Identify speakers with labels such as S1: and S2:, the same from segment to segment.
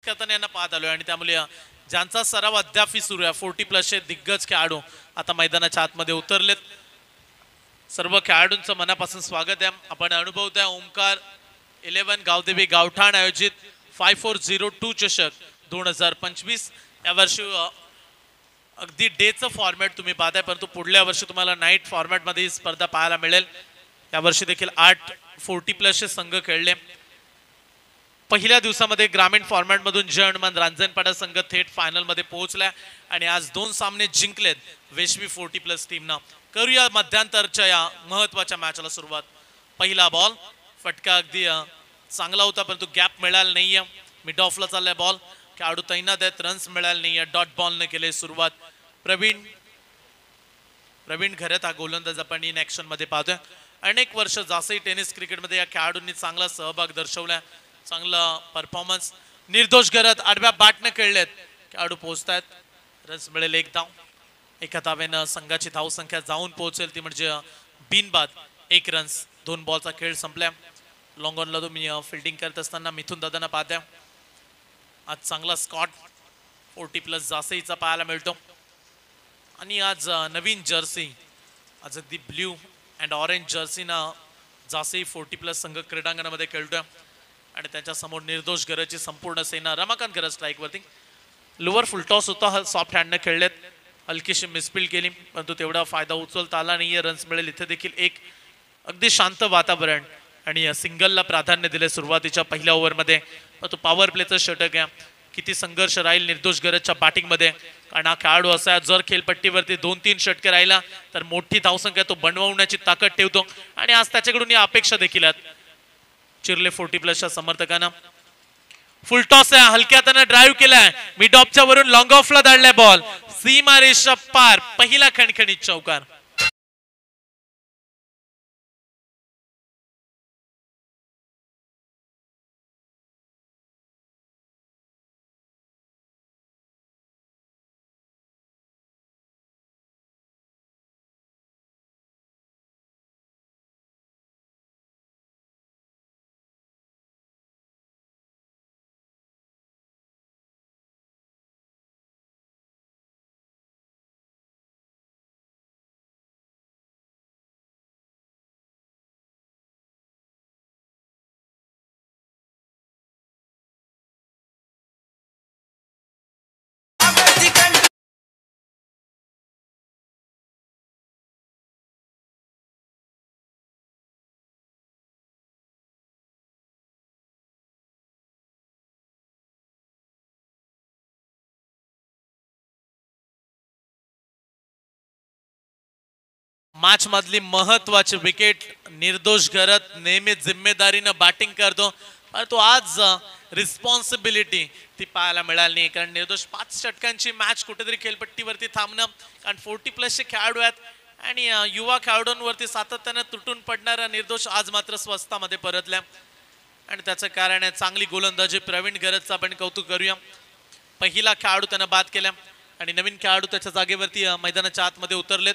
S1: करताना यांना पाहत आलोय आणि त्यामुळे ज्यांचा सराव अद्यापही सुरू आहे 40+ दिग्गज खेळाडू आता मैदानाच्या आतमध्ये उतरलेत. सर्व खेळाडूंचं मनापासून स्वागत आहे. आपण अनुभवतोय ओमकार 11 गावदेवी गावठाण आयोजित 5402 चषक 2025. यावर्षी अगदी डेचं फॉर्मॅट तुम्ही पाहताय, परंतु पुढल्या वर्षी तुम्हाला नाईट फॉर्मॅटमध्ये ही स्पर्धा पाहायला मिळेल. यावर्षी देखील 8 40+ संघ खेळले. पहिल्या दिवसामध्ये ग्रामीण फॉर्मॅट मधून जय हनुमान रांजणपाडा संघ थेट फायनल मध्ये पोहोचला आणि आज 2 सामने जिंकलेत वेशवी 40+ टीमनं. करूया मध्यांतरच्या या महत्वाच्या मॅचला सुरुवात. पहिला बॉल फटका अगदी चांगला होता, परंतु गॅप मिळाला नाहीये. मिड ऑफला चाललाय बॉल, खेळाडू तैनात आहेत, रन्स मिळाले नाहीये. डॉट बॉलने केले सुरुवात. प्रवीण घरत हा गोलंदाज आपण इन ऍक्शन मध्ये पाहतोय. अनेक वर्ष जासई टेनिस क्रिकेटमध्ये या खेळाडूंनी चांगला सहभाग दर्शवला, चांगला परफॉर्मन्स. निर्दोष घरात आडव्या बॅटने खेळलेत, खेळाडू पोहोचतायत. रन्स मिळेल 1 धाव. एका धावेनं संघाची धावसंख्या जाऊन पोहोचेल ती म्हणजे बिनबाद 1 रन्स. 2 बॉलचा खेळ संपला. लॉंग ऑनला तुम्ही फिल्डिंग करत असताना मिथुन दादांना पाहत्या. आज चांगला स्कॉट 40+ जासईचा पाहायला मिळतो. आणि आज नवीन जर्सी, आज अगदी ब्ल्यू अँड ऑरेंज जर्सीना जासई 40+ संघ क्रीडांगणामध्ये खेळतोय आणि त्याच्या समोर निर्दोष घराची संपूर्ण सेना. रमाकांत घरत स्ट्राईक वरती. लोअर फुलटॉस होता, सॉफ्ट हँडने खेळलेत. हलकीशी मिसफील्ड केली, परंतु तेवढा फायदा उचलता आला नाहीये. रन्स मिळेल. इथे देखील एक अगदी शांत वातावरण आणि सिंगलला प्राधान्य दिले सुरुवातीच्या पहिल्या ओव्हरमध्ये. परंतु पॉवर प्लेचं षटक आहे. किती संघर्ष राहील निर्दोष घरच्या बॅटिंगमध्ये, कारण हा खेळाडू असा आहे जर खेळपट्टीवरती 2-3 षटके राहिला तर मोठी धावसंख्या तो बनवण्याची ताकद ठेवतो आणि आज त्याच्याकडून या अपेक्षा देखील आहेत. चिरले 40+ समर्थकांना. फुलटॉस आहे, हलक्या हाताने ड्राईव्ह केलाय, मिड ऑफच्या वरून लॉंग ऑफला धाडलाय बॉल. सीमा रेषा पार. पहिला खणखणीत चौकार. मॅच मधली महत्वाची विकेट. निर्दोष घरत नेहमी जिम्मेदारीनं बॅटिंग करतो, परंतु आज रिस्पॉन्सिबिलिटी ती पाहायला मिळाली नाही, कारण निर्दोष 5 षटकांची मॅच कुठेतरी खेळपट्टीवरती थांबणं, कारण 40+ खेळाडू आहेत आणि युवा खेळाडूंवरती सातत्याने तुटून पडणारा निर्दोष आज मात्र स्वस्तामध्ये परतल्या आणि त्याचं कारण आहे चांगली गोलंदाजी. प्रवीण घरतचं आपण कौतुक करूया. पहिला खेळाडू त्यानं बाद केला आणि नवीन खेळाडू त्याच्या जागेवरती मैदानाच्या आतमध्ये उतरलेत.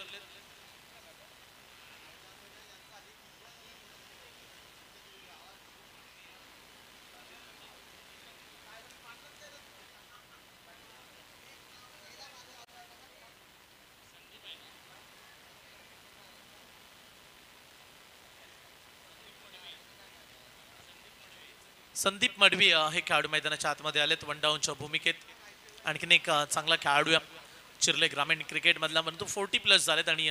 S1: संदीप मडवी हे खेळाडू मैदानाच्या आतमध्ये आलेत 1 डाऊनच्या भूमिकेत. आणखीन एक चांगला खेळाडू चिरले ग्रामीण क्रिकेट मधला, परंतु 40+ झालेत. आणि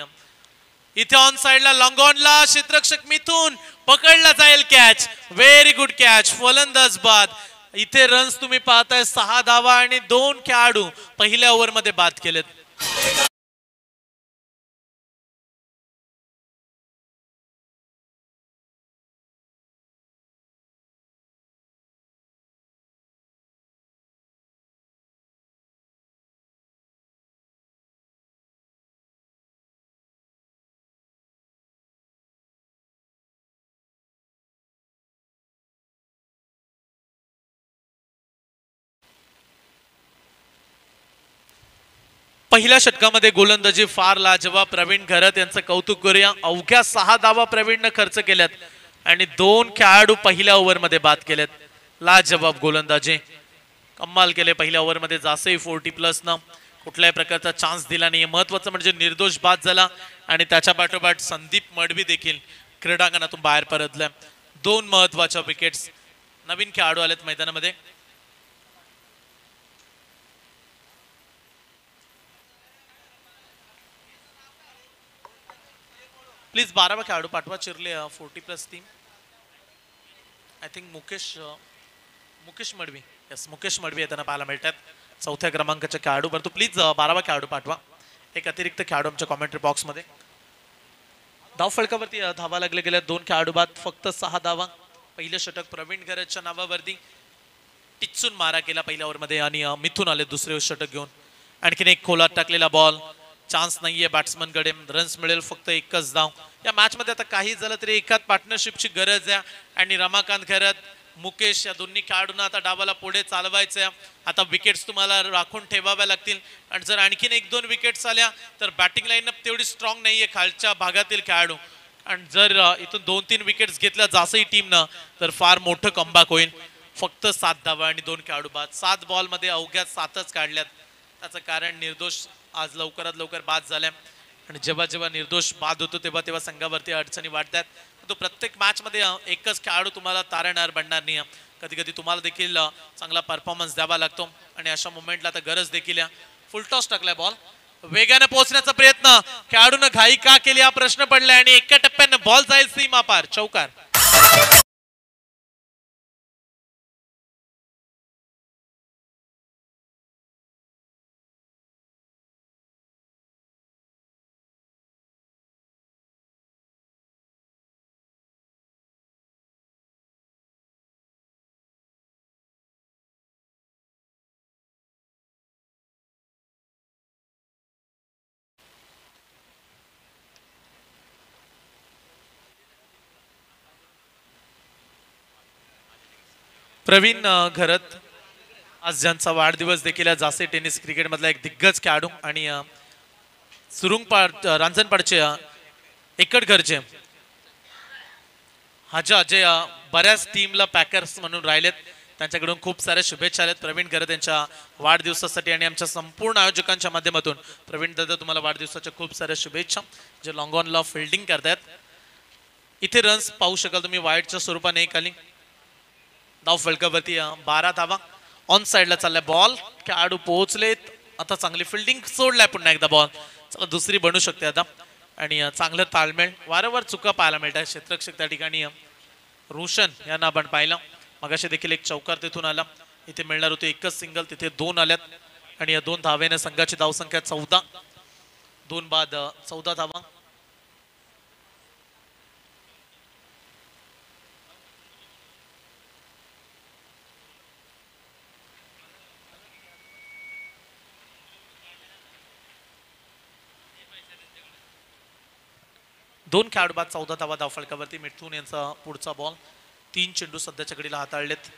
S1: इथे ऑन साइडला लॉंग ऑनला क्षेत्ररक्षक मिथून पकडला जाईल कॅच. Very good catch. फलंदाज बाद. इथे रन्स तुम्ही पाहताय 6 धावा आणि 2 खेळाडू पहिल्या ओव्हरमध्ये बाद केलेत. पहिल्या षटकामध्ये गोलंदाजी फार लाजवाब. प्रवीण घरत यांचं कौतुक करूया. अवघ्या 6 धावा प्रवीणने खर्च केल्यात आणि 2 खेळाडू पहिल्या ओव्हरमध्ये बाद केलेत. लाजवाब गोलंदाजी. कमाल केले पहिल्या ओव्हरमध्ये. जासई 40+ न कुठल्याही प्रकारचा चान्स दिला नाही. महत्वाचं म्हणजे निर्दोष बाद झाला आणि त्याच्या पाठोपाठ संदीप मडवी देखील क्रीडांगणातून बाहेर परतल्या. 2 महत्वाच्या विकेट्स. नवीन खेळाडू आलेत मैदानामध्ये. प्लीज 12वा खेळाडू पाठवा Chirle 40+ team. I think Mukesh Madavi. Yes, Mukesh Madavi येताना पाहायला मिळतात. 4थ्या क्रमांकाच्या खेळाडू. परंतु प्लीज 12वा खेळाडू पाठवा. एक अतिरिक्त खेळाडू आमच्या कॉमेंट्री बॉक्समध्ये. धाव फलकावरती धावा लागले गेल्या 2 खेळाडू बाद. फक्त 6 धावा. पहिलं षटक प्रवीण गरजच्या नावावरती. टिचून मारा केला पहिल्या ओव्हरमध्ये आणि मिथून आले दुसरे षटक घेऊन. आणखीन एक खोलात टाकलेला बॉल. चान्स नाहीये बॅट्समनकडे. रन्स मिळेल फक्त 1च धाव. या मॅच मध्ये आता काही झालं तरी एकाच पार्टनरशिपची गरज आहे आणि रमाकांत खैरत, मुकेश या दोन्ही खेळाडूंना आता डावाला पुढे चालवायचं. आता विकेट्स तुम्हाला राखून ठेवाव्या लागतील आणि जर आणखीन 1-2 विकेट्स आल्या तर बॅटिंग लाईनअप तेवढी स्ट्रॉंग नाहीये खालच्या भागातील खेळाडू. आणि जर इथून 2-3 विकेट्स घेतल्या जासई टीमनं तर फार मोठं कमबॅक होईल. फक्त 7 धावा आणि 2 खेळाडू बाद. 7 बॉलमध्ये अवघ्या 7च काढल्यात. त्याचं कारण निर्दोष आज लवकरात लवकर बाद झाल्या आणि जेव्हा जेव्हा निर्दोष बाद होतो तेव्हा संघावरती अडचणी वाढतात. तो प्रत्येक मॅच मध्ये एकच खेळाडू तुम्हाला तारणहार बनणार नाही. कधी कधी तुम्हाला देखील चांगला परफॉर्मन्स द्यावा लागतो आणि अशा मोमेंटला आता गरज देखील. फुलटॉस टाकलाय बॉल. वेगाने पोहोचण्याचा प्रयत्न. खेळाडूनं घाई का केली हा प्रश्न पडलाय आणि एका टप्प्याने बॉल जाईल सीमा पार. चौकार. प्रवीण घरत आज ज्यांचा वाढदिवस देखील आहे. जासे टेनिस क्रिकेट मधला एक दिग्गज खेळाडू आणि रांजणपाडचे एकट घरचे हाजा जे बऱ्याच टीमला पॅकर्स म्हणून राहिलेत. त्यांच्याकडून खूप साऱ्या शुभेच्छा आल्यात प्रवीण घरत यांच्या वाढदिवसासाठी आणि आमच्या संपूर्ण आयोजकांच्या माध्यमातून. प्रवीण दादा तुम्हाला वाढदिवसाच्या खूप साऱ्या शुभेच्छा. जे लॉंग ऑनला फिल्डिंग करतायत. इथे रन्स पाहू शकाल तुम्ही वाईडच्या स्वरूपाने एक आली. धाव फलकावरती 12 धावा. ऑन साइडला चाललाय बॉल. खेळाडू पोहोचलेत. आता चांगली फिल्डिंग सोडलाय पुन्हा एकदा बॉल. चला दुसरी बनू शकते आता आणि चांगलं ताळमेळ. वारंवार चुका पाहायला मिळतात. क्षेत्ररक्षक त्या ठिकाणी रोशन यांना आपण पाहिलं. मगाशी देखील एक चौकार तिथून आला. इथे मिळणार होते एकच सिंगल. तिथे 2 आल्यात आणि या 2 धावेने संघाची धावसंख्या 14. 2 बाद 14 धावा. दोन खेळाडू बाद 14 धावा. धाव फलकावरती मिथून यांचा पुढचा बॉल. 3 चेंडू सध्याच्या घडीला हाताळलेत.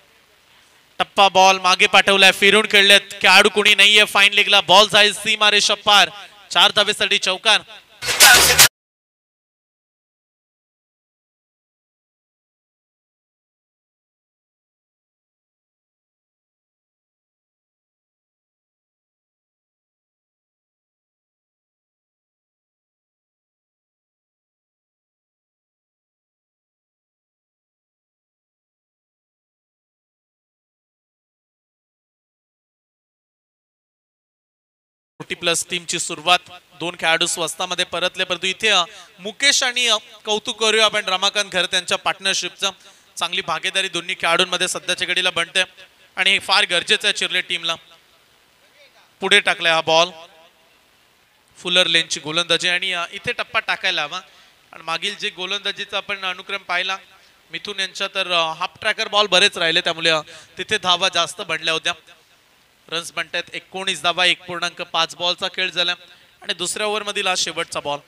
S1: टप्पा बॉल मागे पाठवलाय. फिरून खेळलेत. खेळाडू कोणी नाहीये. फाईन लेगला बॉल जाईल सीमा रेषा पार. 4 धावेसाठी चौकार. प्लस टीमची सुरुवात. 2 खेळाडू स्वस्तामध्ये परतले. परंतु इथे मुकेश आणि कौतुक करूया आपण रमाकांत खैरत यांच्या पार्टनरशिपचं. चांगली भागीदारी दोन्ही खेळाडूंमध्ये सध्याच्या घडीला बनते आणि हे फार गरजेचं आहे चिरले टीमला. पुढे टाकलाय हा बॉल. फुलर लेनची गोलंदाजी आणि इथे टप्पा टाकायला हवा. आणि मागील जे गोलंदाजीचा आपण अनुक्रम पाहिला मिथून यांच्या तर हाफ ट्रॅकर बॉल बरेच राहिले त्यामुळे तिथे धावा जास्त बनल्या होत्या. रन्स बनतात 19 धावा. 1.5 बॉलचा खेळ झाला आणि दुसऱ्या ओव्हर मधील हा शेवटचा बॉल.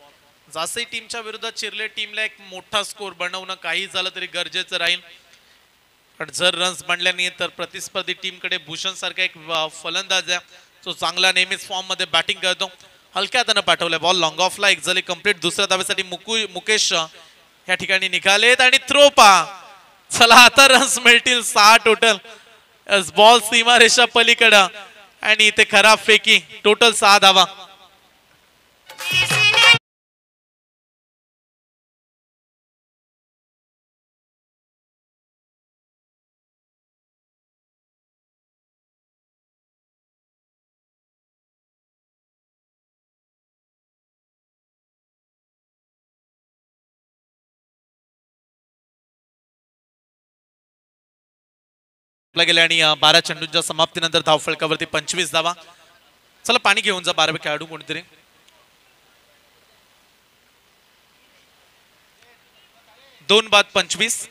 S1: जासई टीमच्या विरोधात चिरले टीमला एक मोठा स्कोर बनवणं काही झालं तरी गरजेचं राहील. पण जर रन्स बनल्या नाही तर प्रतिस्पर्धी टीमकडे भूषण सारखा एक फलंदाज आहे जो चांगला नेहमीच फॉर्म मध्ये बॅटिंग करतो. हलक्या हाताने पाठवलाय बॉल लॉंग ऑफला. एक झाली कंप्लीट. दुसऱ्या धावेसाठी मुकेश या ठिकाणी निघालेत आणि थ्रो पा. चला आता रन्स मिळतील 6 टोटल. बॉल सीमारेषा पलीकडं आणि इथे खराब फेकी. टोटल 6 धावा. गेले आणि 12 चेंडूंच्या समाप्तीनंतर धावफलकावरती 25 धावा. चला पाणी घेऊन जा 12 खेळाडू कोणीतरी. 2 बाद 25.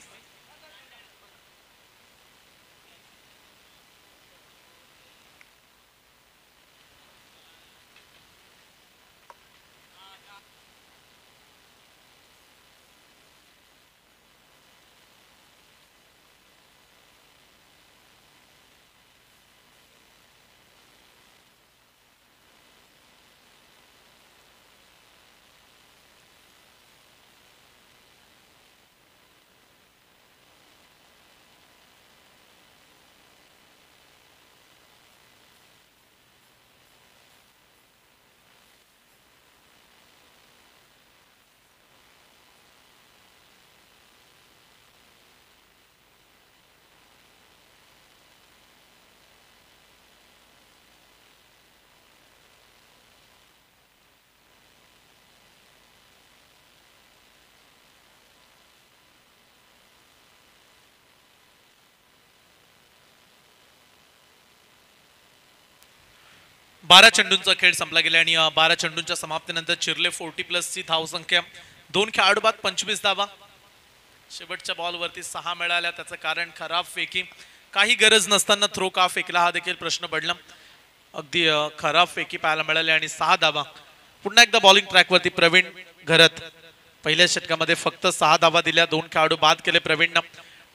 S1: बारा चेंडूंचा खेळ संपला गेला आणि 12 चेंडूंच्या समाप्तीनंतर चिरले 40+ ची धावसंख्या. 2 खेळाडू बाद 25 धावा. शेवटच्या बॉलवरती 6 मिळाल्या. त्याचं कारण खराब फेकी. काही गरज नसताना थ्रो का फेकला हा देखील प्रश्न पडला. अगदी खराब फेकी पाहायला मिळाली आणि 6 धावा. पुन्हा एकदा बॉलिंग ट्रॅकवरती प्रवीण घरत. पहिल्या षटकामध्ये फक्त 6 धावा दिल्या. 2 खेळाडू बाद केले प्रवीणनं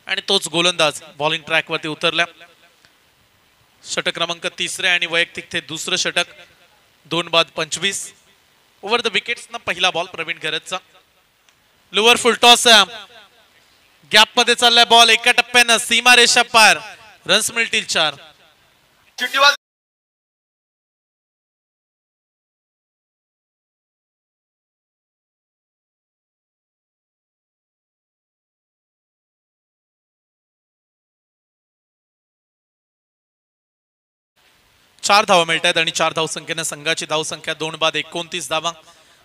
S1: आणि तोच गोलंदाज बॉलिंग ट्रॅकवरती उतरला. षटक क्रमांक 3 आणि वैयक्तिक ते दुसरं षटक. 2 बाद 25. ओव्हर द विकेट्स ना पहिला बॉल प्रवीण घरतचा. Lower full toss. गॅप मध्ये चाललाय बॉल. एका टप्प्यानं सीमारेषा पार. रन्स मिळतील 4. 4 धावा मिळतात आणि 4 धावसंख्येने संघाची धावसंख्या 2 बाद 29 धावा.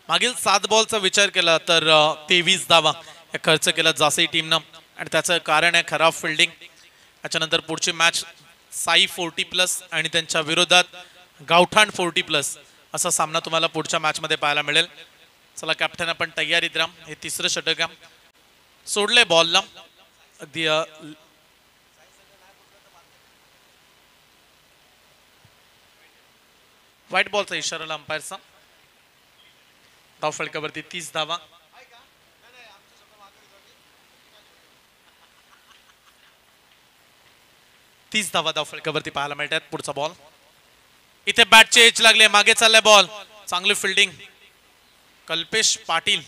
S1: मागील 7 बॉलचा विचार केला तर 23 धावा खर्च केला जासई टीमनं आणि त्याचं कारण आहे खराब फिल्डिंग. त्याच्यानंतर पुढची मॅच साई 40+ आणि त्यांच्या विरोधात गावठाण 40+ असा सामना तुम्हाला पुढच्या मॅच मध्ये पाहायला मिळेल. चला कॅप्टन आपण तयारीत राहा. हे तिसरं षटक आहे. सोडले बॉलला अगदी व्हाईट बॉलचा इशारा अंपायरचा. धावफलकावरती 30 धावा. धावफलकावरती पाहायला मिळतात. पुढचा बॉल इथे बॅटचे एज लागले. मागे चाललाय बॉल. चांगली फिल्डिंग कल्पेश पाटील.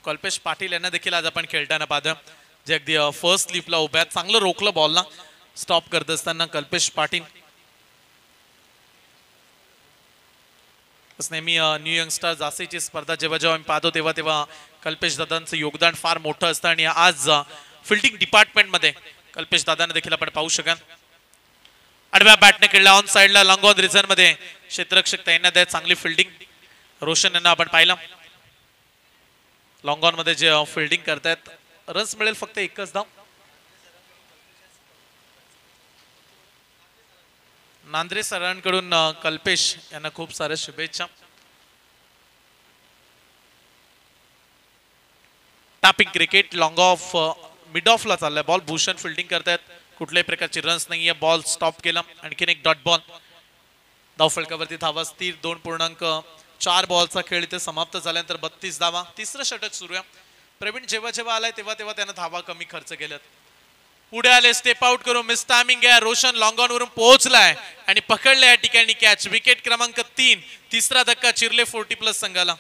S1: कल्पेश पाटील यांना देखील आज आपण खेळताना पाहतो. जे अगदी फर्स्ट स्लिपला उभ्या. चांगलं रोखलं बॉलला स्टॉप करत असताना कल्पेश पाटील. नेहमी न्यू यंगस्टर जासीची स्पर्धा जेव्हा जेव्हा आम्ही पाहतो तेव्हा तेव्हा कल्पेश दादांचं योगदान फार मोठं असतं आणि आज फिल्डिंग डिपार्टमेंट मध्ये कल्पेश दादांना देखील आपण पाहू शकाल. आडव्या बॅटने खेळला ऑन साइडला लॉंग ऑन रिझन मध्ये क्षेत्ररक्षक त्यांना द्या चांगली फिल्डिंग. रोशन यांना आपण पाहिलं लॉंग ऑन मध्ये जे फिल्डिंग करतायत. रन्स मिळेल फक्त एकच धाव. नांद्रे सरांकडून कल्पेश यांना खूप साऱ्या शुभेच्छा. Tapping cricket long off mid ऑफला चाललाय बॉल. भूषण फिल्डिंग करतायत. कुठल्याही प्रकारची रन्स नाहीये. बॉल स्टॉप केला. आणखीन एक डॉट बॉल. धावफलकावरती धावा स्थिर. 2.4 बॉलचा खेळ इथे समाप्त झाल्यानंतर 32 धावा. तिसरं षटक सुरू आहे. प्रवीण जेव्हा जेव्हा आलाय तेव्हा तेव्हा त्यानं धावा कमी खर्च केल्यात. पुढे आले स्टेप आउट करून मिस टायमिंग आहे. रोशन लॉंग ऑन वरून पोहोचलाय आणि पकडले या ठिकाणी कॅच. विकेट क्रमांक 3. तिसरा धक्का चिरले 40+ संघाला.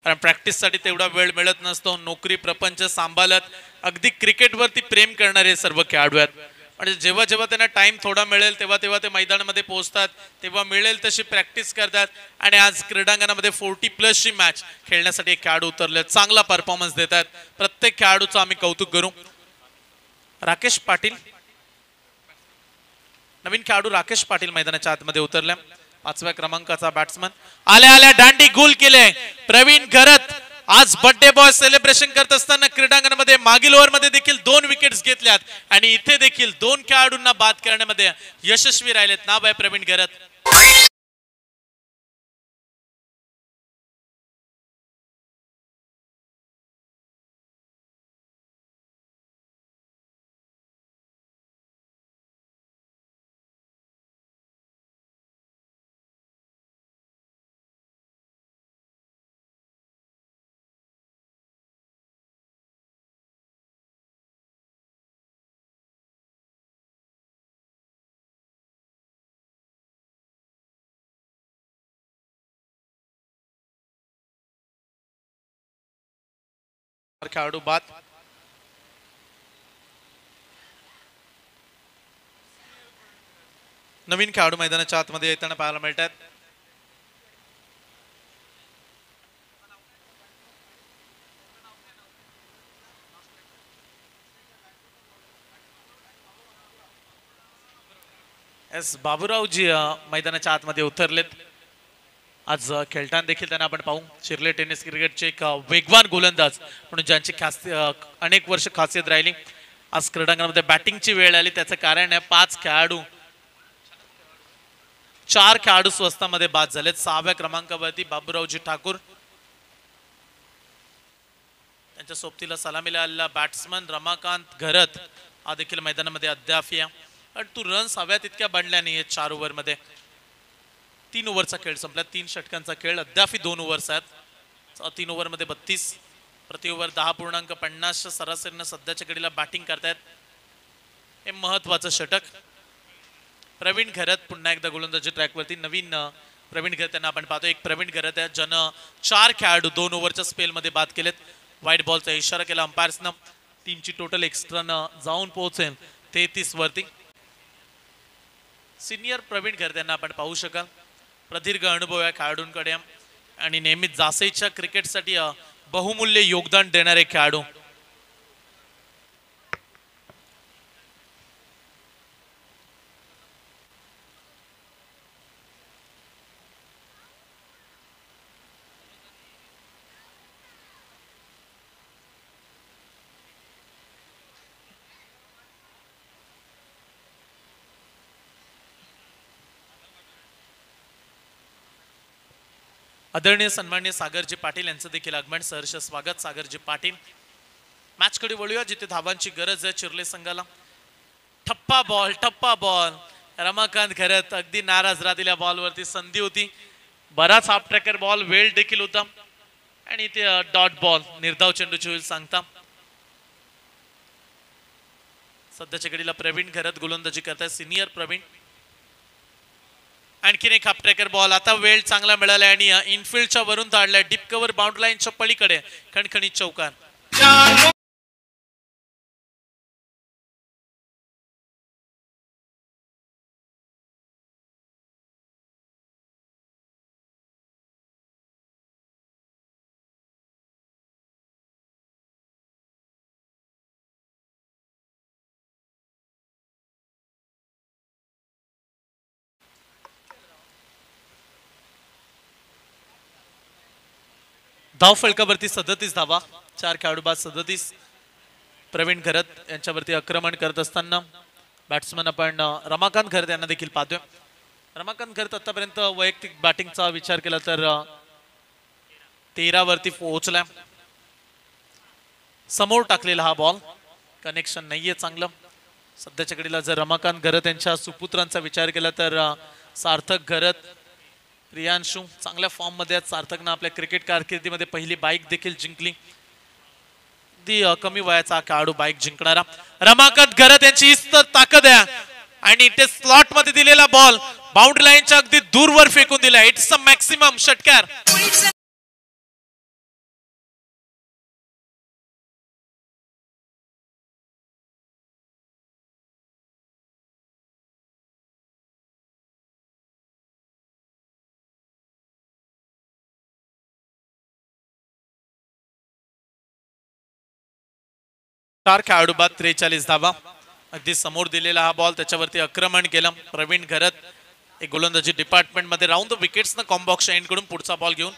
S1: कारण प्रॅक्टिससाठी तेवढा वेळ मिळत नसतो, नोकरी प्रपंच सांभाळत अगदी क्रिकेटवरती प्रेम करणारे सर्व खेळाडू आहेत. म्हणजे जेव्हा जेव्हा त्यांना टाइम थोडा मिळेल तेव्हा तेव्हा ते मैदानामध्ये पोहोचतात, तेव्हा मिळेल तशी प्रॅक्टिस करतात. आणि आज क्रीडांगणामध्ये 40+ ची मॅच खेळण्यासाठी खेळाडू उतरले, चांगला परफॉर्मन्स देत आहेत. प्रत्येक खेळाडूचं आम्ही कौतुक करू. राकेश पाटील, नवीन खेळाडू राकेश पाटील मैदानाच्या आतमध्ये उतरले. 5व्या क्रमांकाचा बॅट्समन आल्या आल्या दांडी गोल केले प्रवीण घरत. आज बर्थडे बॉय सेलिब्रेशन करत असताना क्रीडांगणामध्ये मागील ओव्हरमध्ये देखील 2 विकेट्स घेतल्यात आणि इथे देखील 2 खेळाडूंना बाद करण्यामध्ये यशस्वी राहिलेत. नाव आहे प्रवीण घरत. खेळाडू बाद. नवीन खेळाडू मैदानाच्या आतमध्ये येताना पाहायला मिळतात. एस बाबूरावजी मैदानाच्या आतमध्ये उतरलेत. आज खेळताना देखील त्यांना आपण पाहू. चिरले टेनिस क्रिकेटचे एक वेगवान गोलंदाज म्हणून ज्यांची अनेक वर्ष खासियत राहिली. आज क्रीडांगणामध्ये बॅटिंगची वेळ आली, त्याचं कारण आहे 4 खेळाडू स्वस्तामध्ये बाद झालेत. 6व्या क्रमांकावरती बाबूरावजी ठाकूर, त्यांच्या सोबतीला सलामीला आलेला बॅट्समन रमाकांत घरत हा देखील मैदानामध्ये अद्याप या. पण तू रन्स हव्या तितक्या बनल्या नाही 4 ओव्हरमध्ये. 3 ओव्हरचा खेळ संपला, 3 षटकांचा खेळ, अद्याप 2 ओव्हर्स आहेत. 3 ओव्हरमध्ये 32, प्रति ओव्हर 10.50 सरासरीनं सध्याच्या घडीला बॅटिंग करतायत. हे महत्वाचं षटक. प्रवीण घरत पुन्हा एकदा गोलंदाजी ट्रॅकवरती. नवीन प्रवीण घरत त्यांना आपण पाहतो. एक प्रवीण घरत आहे ज्यानं 4 खेळाडू 2 ओव्हरच्या स्पेलमध्ये बाद केलेत. व्हाईट बॉलचा इशारा केला अंपायर्सनं. टीमची टोटल एक्स्ट्रानं जाऊन पोहोचेल 33 वरती. सिनियर प्रवीण घरत यांना आपण पाहू शकाल. प्रदीर्घ अनुभव या खेळाडूंकडे आणि नेहमीच जासईच्या क्रिकेटसाठी बहुमूल्य योगदान देणारे खेळाडू. आदरणीय सन्माननीय सागरजी पाटील यांचं देखील आगमन. सहर्ष स्वागत सागरजी पाटील. मॅच कडे वळूया जिथे धावांची गरज आहे चिरले संघाला. ठप्पा बॉल रमाकांत घरत अगदी नाराज राहिलेल्या बॉलवरती संधी होती. बराच हाफ ट्रॅकर बॉल, वेळ देखील होता आणि ते डॉट बॉल निर्धाव चेंडूची होईल सांगता. सध्याच्या घडीला प्रवीण घरत गोलंदाजी करताय, सिनियर प्रवीण. आणखीन एक हाफ ट्रॅकर बॉल. आता वेळ चांगला मिळाला आणि इनफिल्डच्या वरून धाडलाय डीप कव्हर बाउंड्री लाईनच्या पलीकडे खणखणीत चौकार. धाव फलकावरती 37 धावा, 4 खेळाडू बाद 37. प्रवीण घरत यांच्यावरती आक्रमण करत असताना बॅट्समन आपण रमाकांत घरत यांना देखील पाहतोय. रमाकांत घरत आतापर्यंत वैयक्तिक बॅटिंगचा विचार केला तर 13 वरती पोहोचलाय. समोर टाकलेला हा बॉल, कनेक्शन नाहीये चांगलं. सध्याच्या घडीला जर रमाकांत घरत यांच्या सुपुत्रांचा विचार केला तर सार्थक घरत, प्रियांशू चांगल्या फॉर्म मध्ये आहेत. सार्थकनं आपल्या क्रिकेट कारकिर्दीमध्ये पहिली बाईक देखील जिंकली. कमी वयाचा खेळाडू बाईक जिंकणारा रमाकांत घरत यांची हीच तर ताकद आहे. आणि ते स्लॉट मध्ये दिलेला बॉल बाउंड्री लाईनच्या अगदी दूरवर फेकून दिला. इट्स अ मॅक्सिमम षटकार. 4 खेळाडू बाद 43 धावा. अगदी समोर दिलेला हा बॉल त्याच्यावरती आक्रमण केलं प्रवीण घरत. एक गोलंदाजी डिपार्टमेंट मध्ये राऊंड द विकेट्स ना कॉम्बॉक्स एंड कडून पुढचा बॉल घेऊन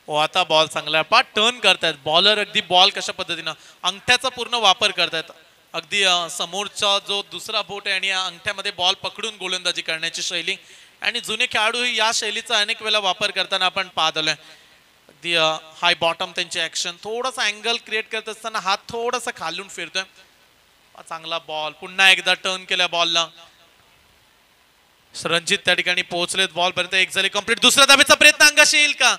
S1: आता बॉल चांगला टर्न करतायत बॉलर. अगदी बॉल कशा पद्धतीनं अंगठ्याचा पूर्ण वापर करतायत. अगदी समोरचा जो दुसरा बोट आहे आणि या अंगठ्यामध्ये बॉल पकडून गोलंदाजी करण्याची शैली आणि जुने खेळाडू या शैलीचा अनेक वेळा वापर करताना आपण पाहत आलोय. अगदी हाय बॉटम त्यांची ऍक्शन थोडासा अँगल क्रिएट करत असताना हात थोडासा खालून फिरतोय. चांगला बॉल पुन्हा एकदा टर्न केल्या बॉलला. रणजित त्या ठिकाणी पोहोचलेत बॉल पर्यंत. एक झाली कंप्लीट. दुसऱ्या धावेचा प्रयत्न अंगाशी येईल का?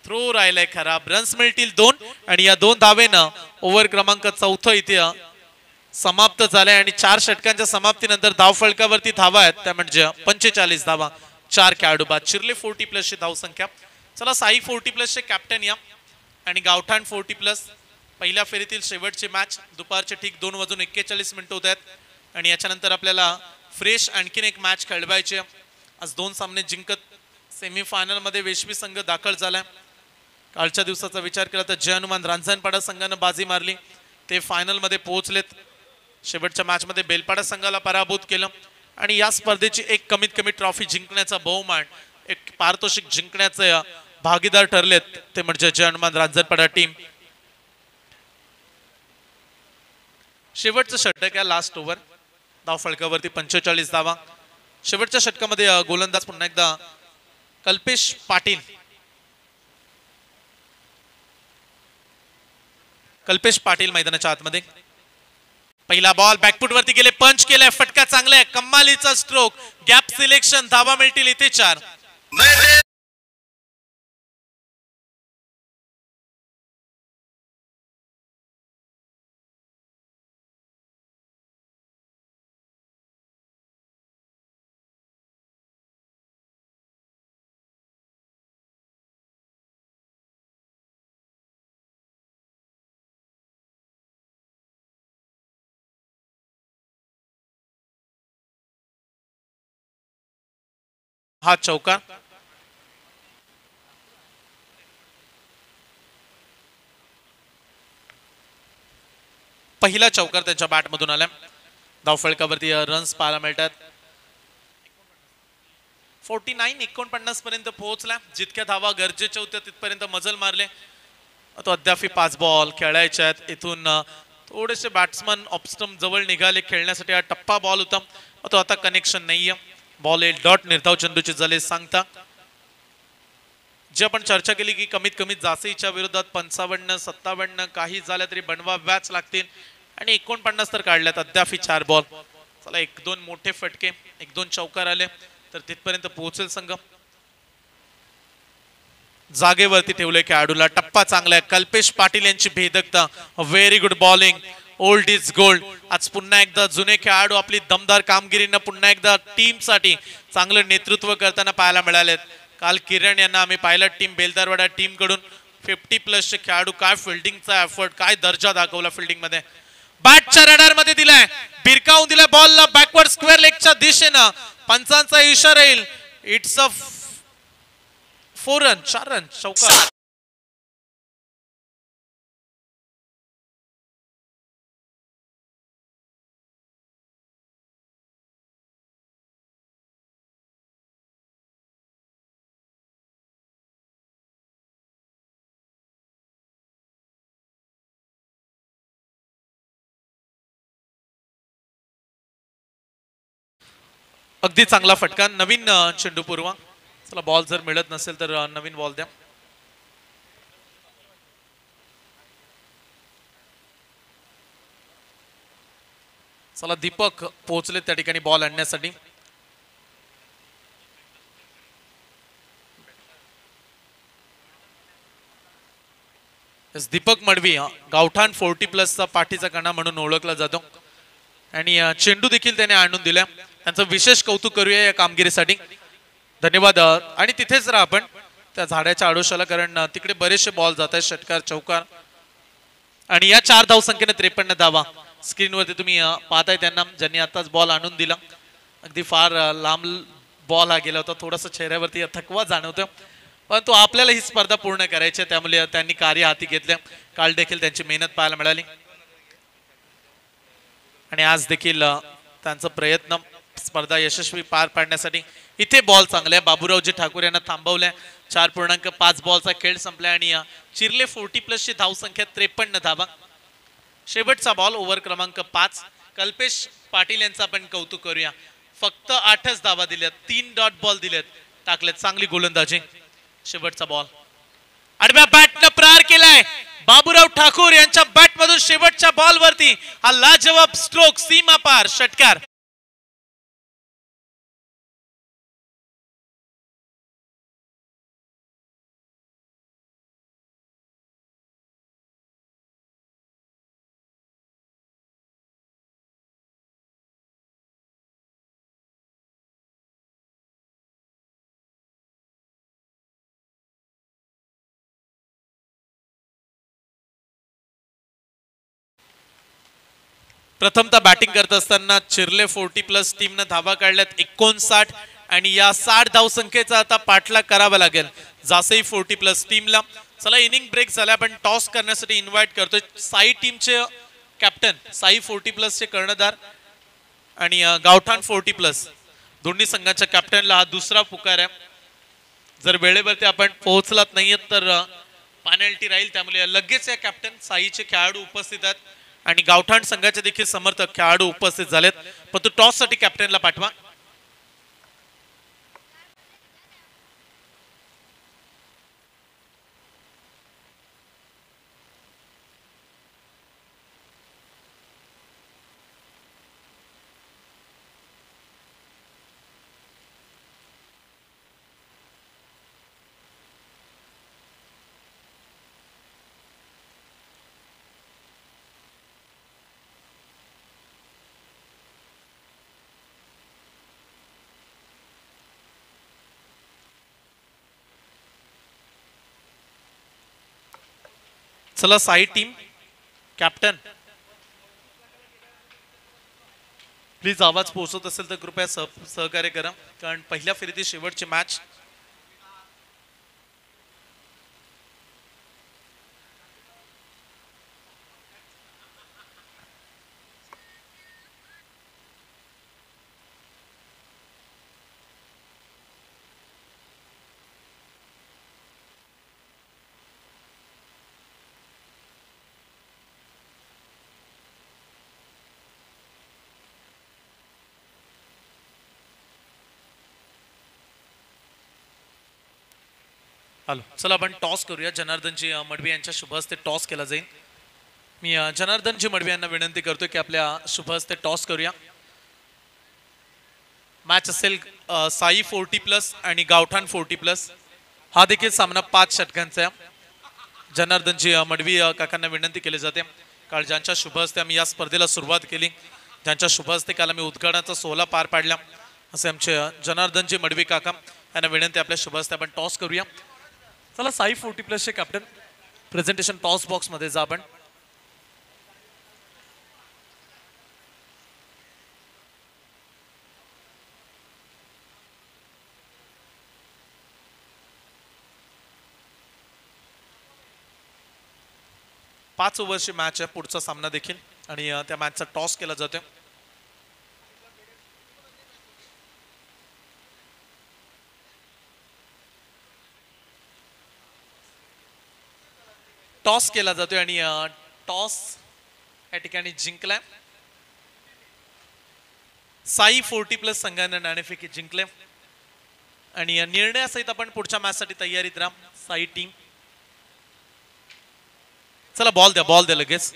S1: थ्रो राहिलाय खराब. रन्स मिळतील 2 आणि या 2 धावेनं ओव्हर क्रमांक 4 इथे समाप्त झालाय आणि 4 षटकांच्या समाप्तीनंतर धाव फलकावरती धावा आहेत त्या म्हणजे 45 धावा. 4 खेळाडू बाद. चिर्ले 40+ ची धाव संख्या. चला साई 40+ चे कॅप्टन या आणि गावठाण 40+. पहिल्या फेरीतील शेवटची मॅच दुपारचे ठीक 2:41 होत आहेत आणि याच्यानंतर आपल्याला फ्रेश आणखीन एक मॅच खेळवायची. आज 2 सामने जिंकत सेमीफायनल मध्ये वेशवी संघ दाखल झालाय. कालच्या दिवसाचा विचार केला तर जय हनुमान रांजणपाडा संघानं बाजी मारली. ते फायनल मध्ये पोहोचलेत. शेवटच्या मॅच मध्ये बेलपाडा संघाला पराभूत केलं आणि या स्पर्धेची एक कमीत कमी ट्रॉफी जिंकण्याचा बहुमान एक पारितोषिक जिंकण्याचे भागीदार ठरलेत ते म्हणजे जय हनुमान रांजणपाडा टीम. शेवटचं षटक आहे लास्ट ओव्हर. धाव फलकावरती 45 धावा. शेवटच्या षटकामध्ये गोलंदाज पुन्हा एकदा कल्पेश पाटील. कल्पेश पाटील मैदानाच्या आतमध्ये. पहिला बॉल बॅकफुट वरती गेले पंच केलाय. फटका चांगला आहे. कमालीचा स्ट्रोक. Gap selection. धावा मिळतील इथे 4. हा चौकार. पहिला चौकार त्यांच्या बॅट मधून आला. धाव फलकावरती रन्स पाहायला मिळतात. 49 पर्यंत पोहोचला. जितक्या धावा गरजेच्या होत्या तिथपर्यंत मजल मारले. तो अद्याप 5 बॉल खेळायचे आहेत. इथून थोडेसे बॅट्समन ऑफस्टम जवळ निघाले खेळण्यासाठी. हा टप्पा बॉल होता. तो आता कनेक्शन नाहीये. बॉल एक डॉट. निर्धाव चंदूची झाले सांगता. जे आपण चर्चा केली की कमीत कमी जासीच्या विरोधात 55-57 काही झाल्या तरी बनवाव्याच लागतील आणि 49 तर काढल्यात. अद्याप 4 बॉल. चला 1-2 मोठे फटके 1-2 चौकार आले तर तिथपर्यंत पोहोचेल संघ. जागेवरती ठेवले खेळाडूला. टप्पा चांगला आहे. कल्पेश पाटील यांची भेदकता. Very good bowling. Old is gold. आज पुन्हा एकदा जुने खेळाडू आपली दमदार कामगिरीनं पुन्हा एकदा टीम साठी चांगलं नेतृत्व करताना पाहायला मिळालेत. काल किरण यांना आम्ही पाहिलं टीम बेलदारवाडा टीम कडून 50+ चे खेळाडू. काय फिल्डिंगचा एफर्ट. काय दर्जा दाखवला फिल्डिंग मध्ये. बॅटच्या रडार मध्ये दिलाय. भिरकावून दिलाय बॉलला बॅकवर्ड स्क्वेअर लेगच्या दिशेनं. पंचांचा इशारा येईल. इट्स अ 4 रन 4 रन चौकार. अगदी चांगला फटका. नवीन चेंडू पूर्वा. चला बॉल जर मिळत नसेल तर नवीन बॉल द्या. चला दीपक पोहोचले त्या ठिकाणी बॉल आणण्यासाठी. दीपक मडवी गावठाण 40+ चा पाठीचा कणा म्हणून ओळखला जातो आणि चेंडू देखील त्याने आणून दिला. त्यांचं विशेष कौतुक करूया या कामगिरीसाठी. धन्यवाद. आणि तिथेच राहा आपण त्या झाडाच्या आडोशाला कारण तिकडे बरेचसे बॉल जात आहेत. षटकार चौकार आणि या 4 धाव संख्येने 53 धावा. स्क्रीनवरती तुम्ही पाहताय त्यांना ज्यांनी आताच बॉल आणून दिला. अगदी फार लांब बॉल हा गेला होता. थोडासा चेहऱ्यावरती थकवा जाणवतो परंतु आपल्याला ही स्पर्धा पूर्ण करायची त्यामुळे त्यांनी कार्य हाती घेतले. काल देखील त्यांची मेहनत पाहायला मिळाली. आणि आज देखील त्यांचा प्रयत्न स्पर्धा यशस्वी पार पाडण्यासाठी इथे बॉल चांगल्या बाबूरावजी ठाकूर यांना थांबवल्या 4.5 बॉलचा खेळ संपला आणि चिरले 40+ ची धावसंख्या 53 धावा. शेवटचा बॉल ओव्हर क्रमांक 5 कल्पेश पाटील यांचा आपण कौतुक करूया. फक्त 8च धावा दिल्यात 3 डॉट बॉल दिलेत टाकलेत चांगली गोलंदाजी. शेवटचा बॉल आडव्या बॅटनं प्रहार केलाय बाबूराव ठाकूर यांच्या बॅट मधून शेवटच्या बॉल वरती हा लाजवाब स्ट्रोक सीमा पार षटकार. प्रथमतः बॅटिंग करत असताना चिरले 40+ टीमनं धावा काढल्यात 59 आणि या 60 धावसंख्येचा आता पाठलाग करावा लागेल जासई 40+ टीमला. चला इनिंग ब्रेक झाला पण टॉस करण्यासाठी इन्व्हाइट करतोय साई टीमचे कॅप्टन साई 40+ चे कर्णधार आणि गावठाण 40+ दोन्ही संघाच्या कॅप्टनला हा दुसरा पुकार आहे. जर वेळेवरती आपण पोहोचलात नाहीयेत तर पेनल्टी राहील त्यामुळे लगेच या कॅप्टन साईचे खेळाडू उपस्थित आहेत आणि गावठाण संघाचे देखील समर्थक खेळाडू उपस्थित झालेत. पण तो टॉस साठी कॅप्टनला पाठवा. चला साई टीम कॅप्टन प्लीज आवाज पोहोचत असेल तर कृपया सहकार्य करा कारण पहिल्या फेरीतील शेवटची मॅच. हॅलो चला आपण टॉस करूया. जनार्दनजी मडवी यांच्या शुभ हस्ते टॉस केला जाईल. मी जनार्दनजी मडवी यांना विनंती करतोय की आपल्या शुभ हस्ते टॉस करूया. मॅच असेल साई 40+ आणि गावठाण 40+. हा देखील सामना 5 षटकांचा आहे. जनार्दनजी मडवी काकांना विनंती केली जाते कारण ज्यांच्या शुभ हस्ते आम्ही या स्पर्धेला सुरुवात केली ज्यांच्या शुभ हस्ते काल आम्ही उद्घाटनाचा सोहळा पार पाडला असे आमचे जनार्दनजी मडवी काका यांना विनंती आपल्या शुभ हस्ते आपण टॉस करूया. चला साई 40+ चे कॅप्टन प्रेझेंटेशन टॉस बॉक्स मध्ये जा. आपण पाच ओव्हरची मॅच आहे पुढचा सामना देखील आणि त्या मॅचचा टॉस केला जातोय. टॉस केला जातोय आणि टॉस या ठिकाणी जिंकलाय साई 40+ संघाने नाणेफेकी जिंकले आणि निर्णयासहित आपण पुढच्या मॅच साठी तयारीत राहा साई टीम. चला बॉल द्या लगेच.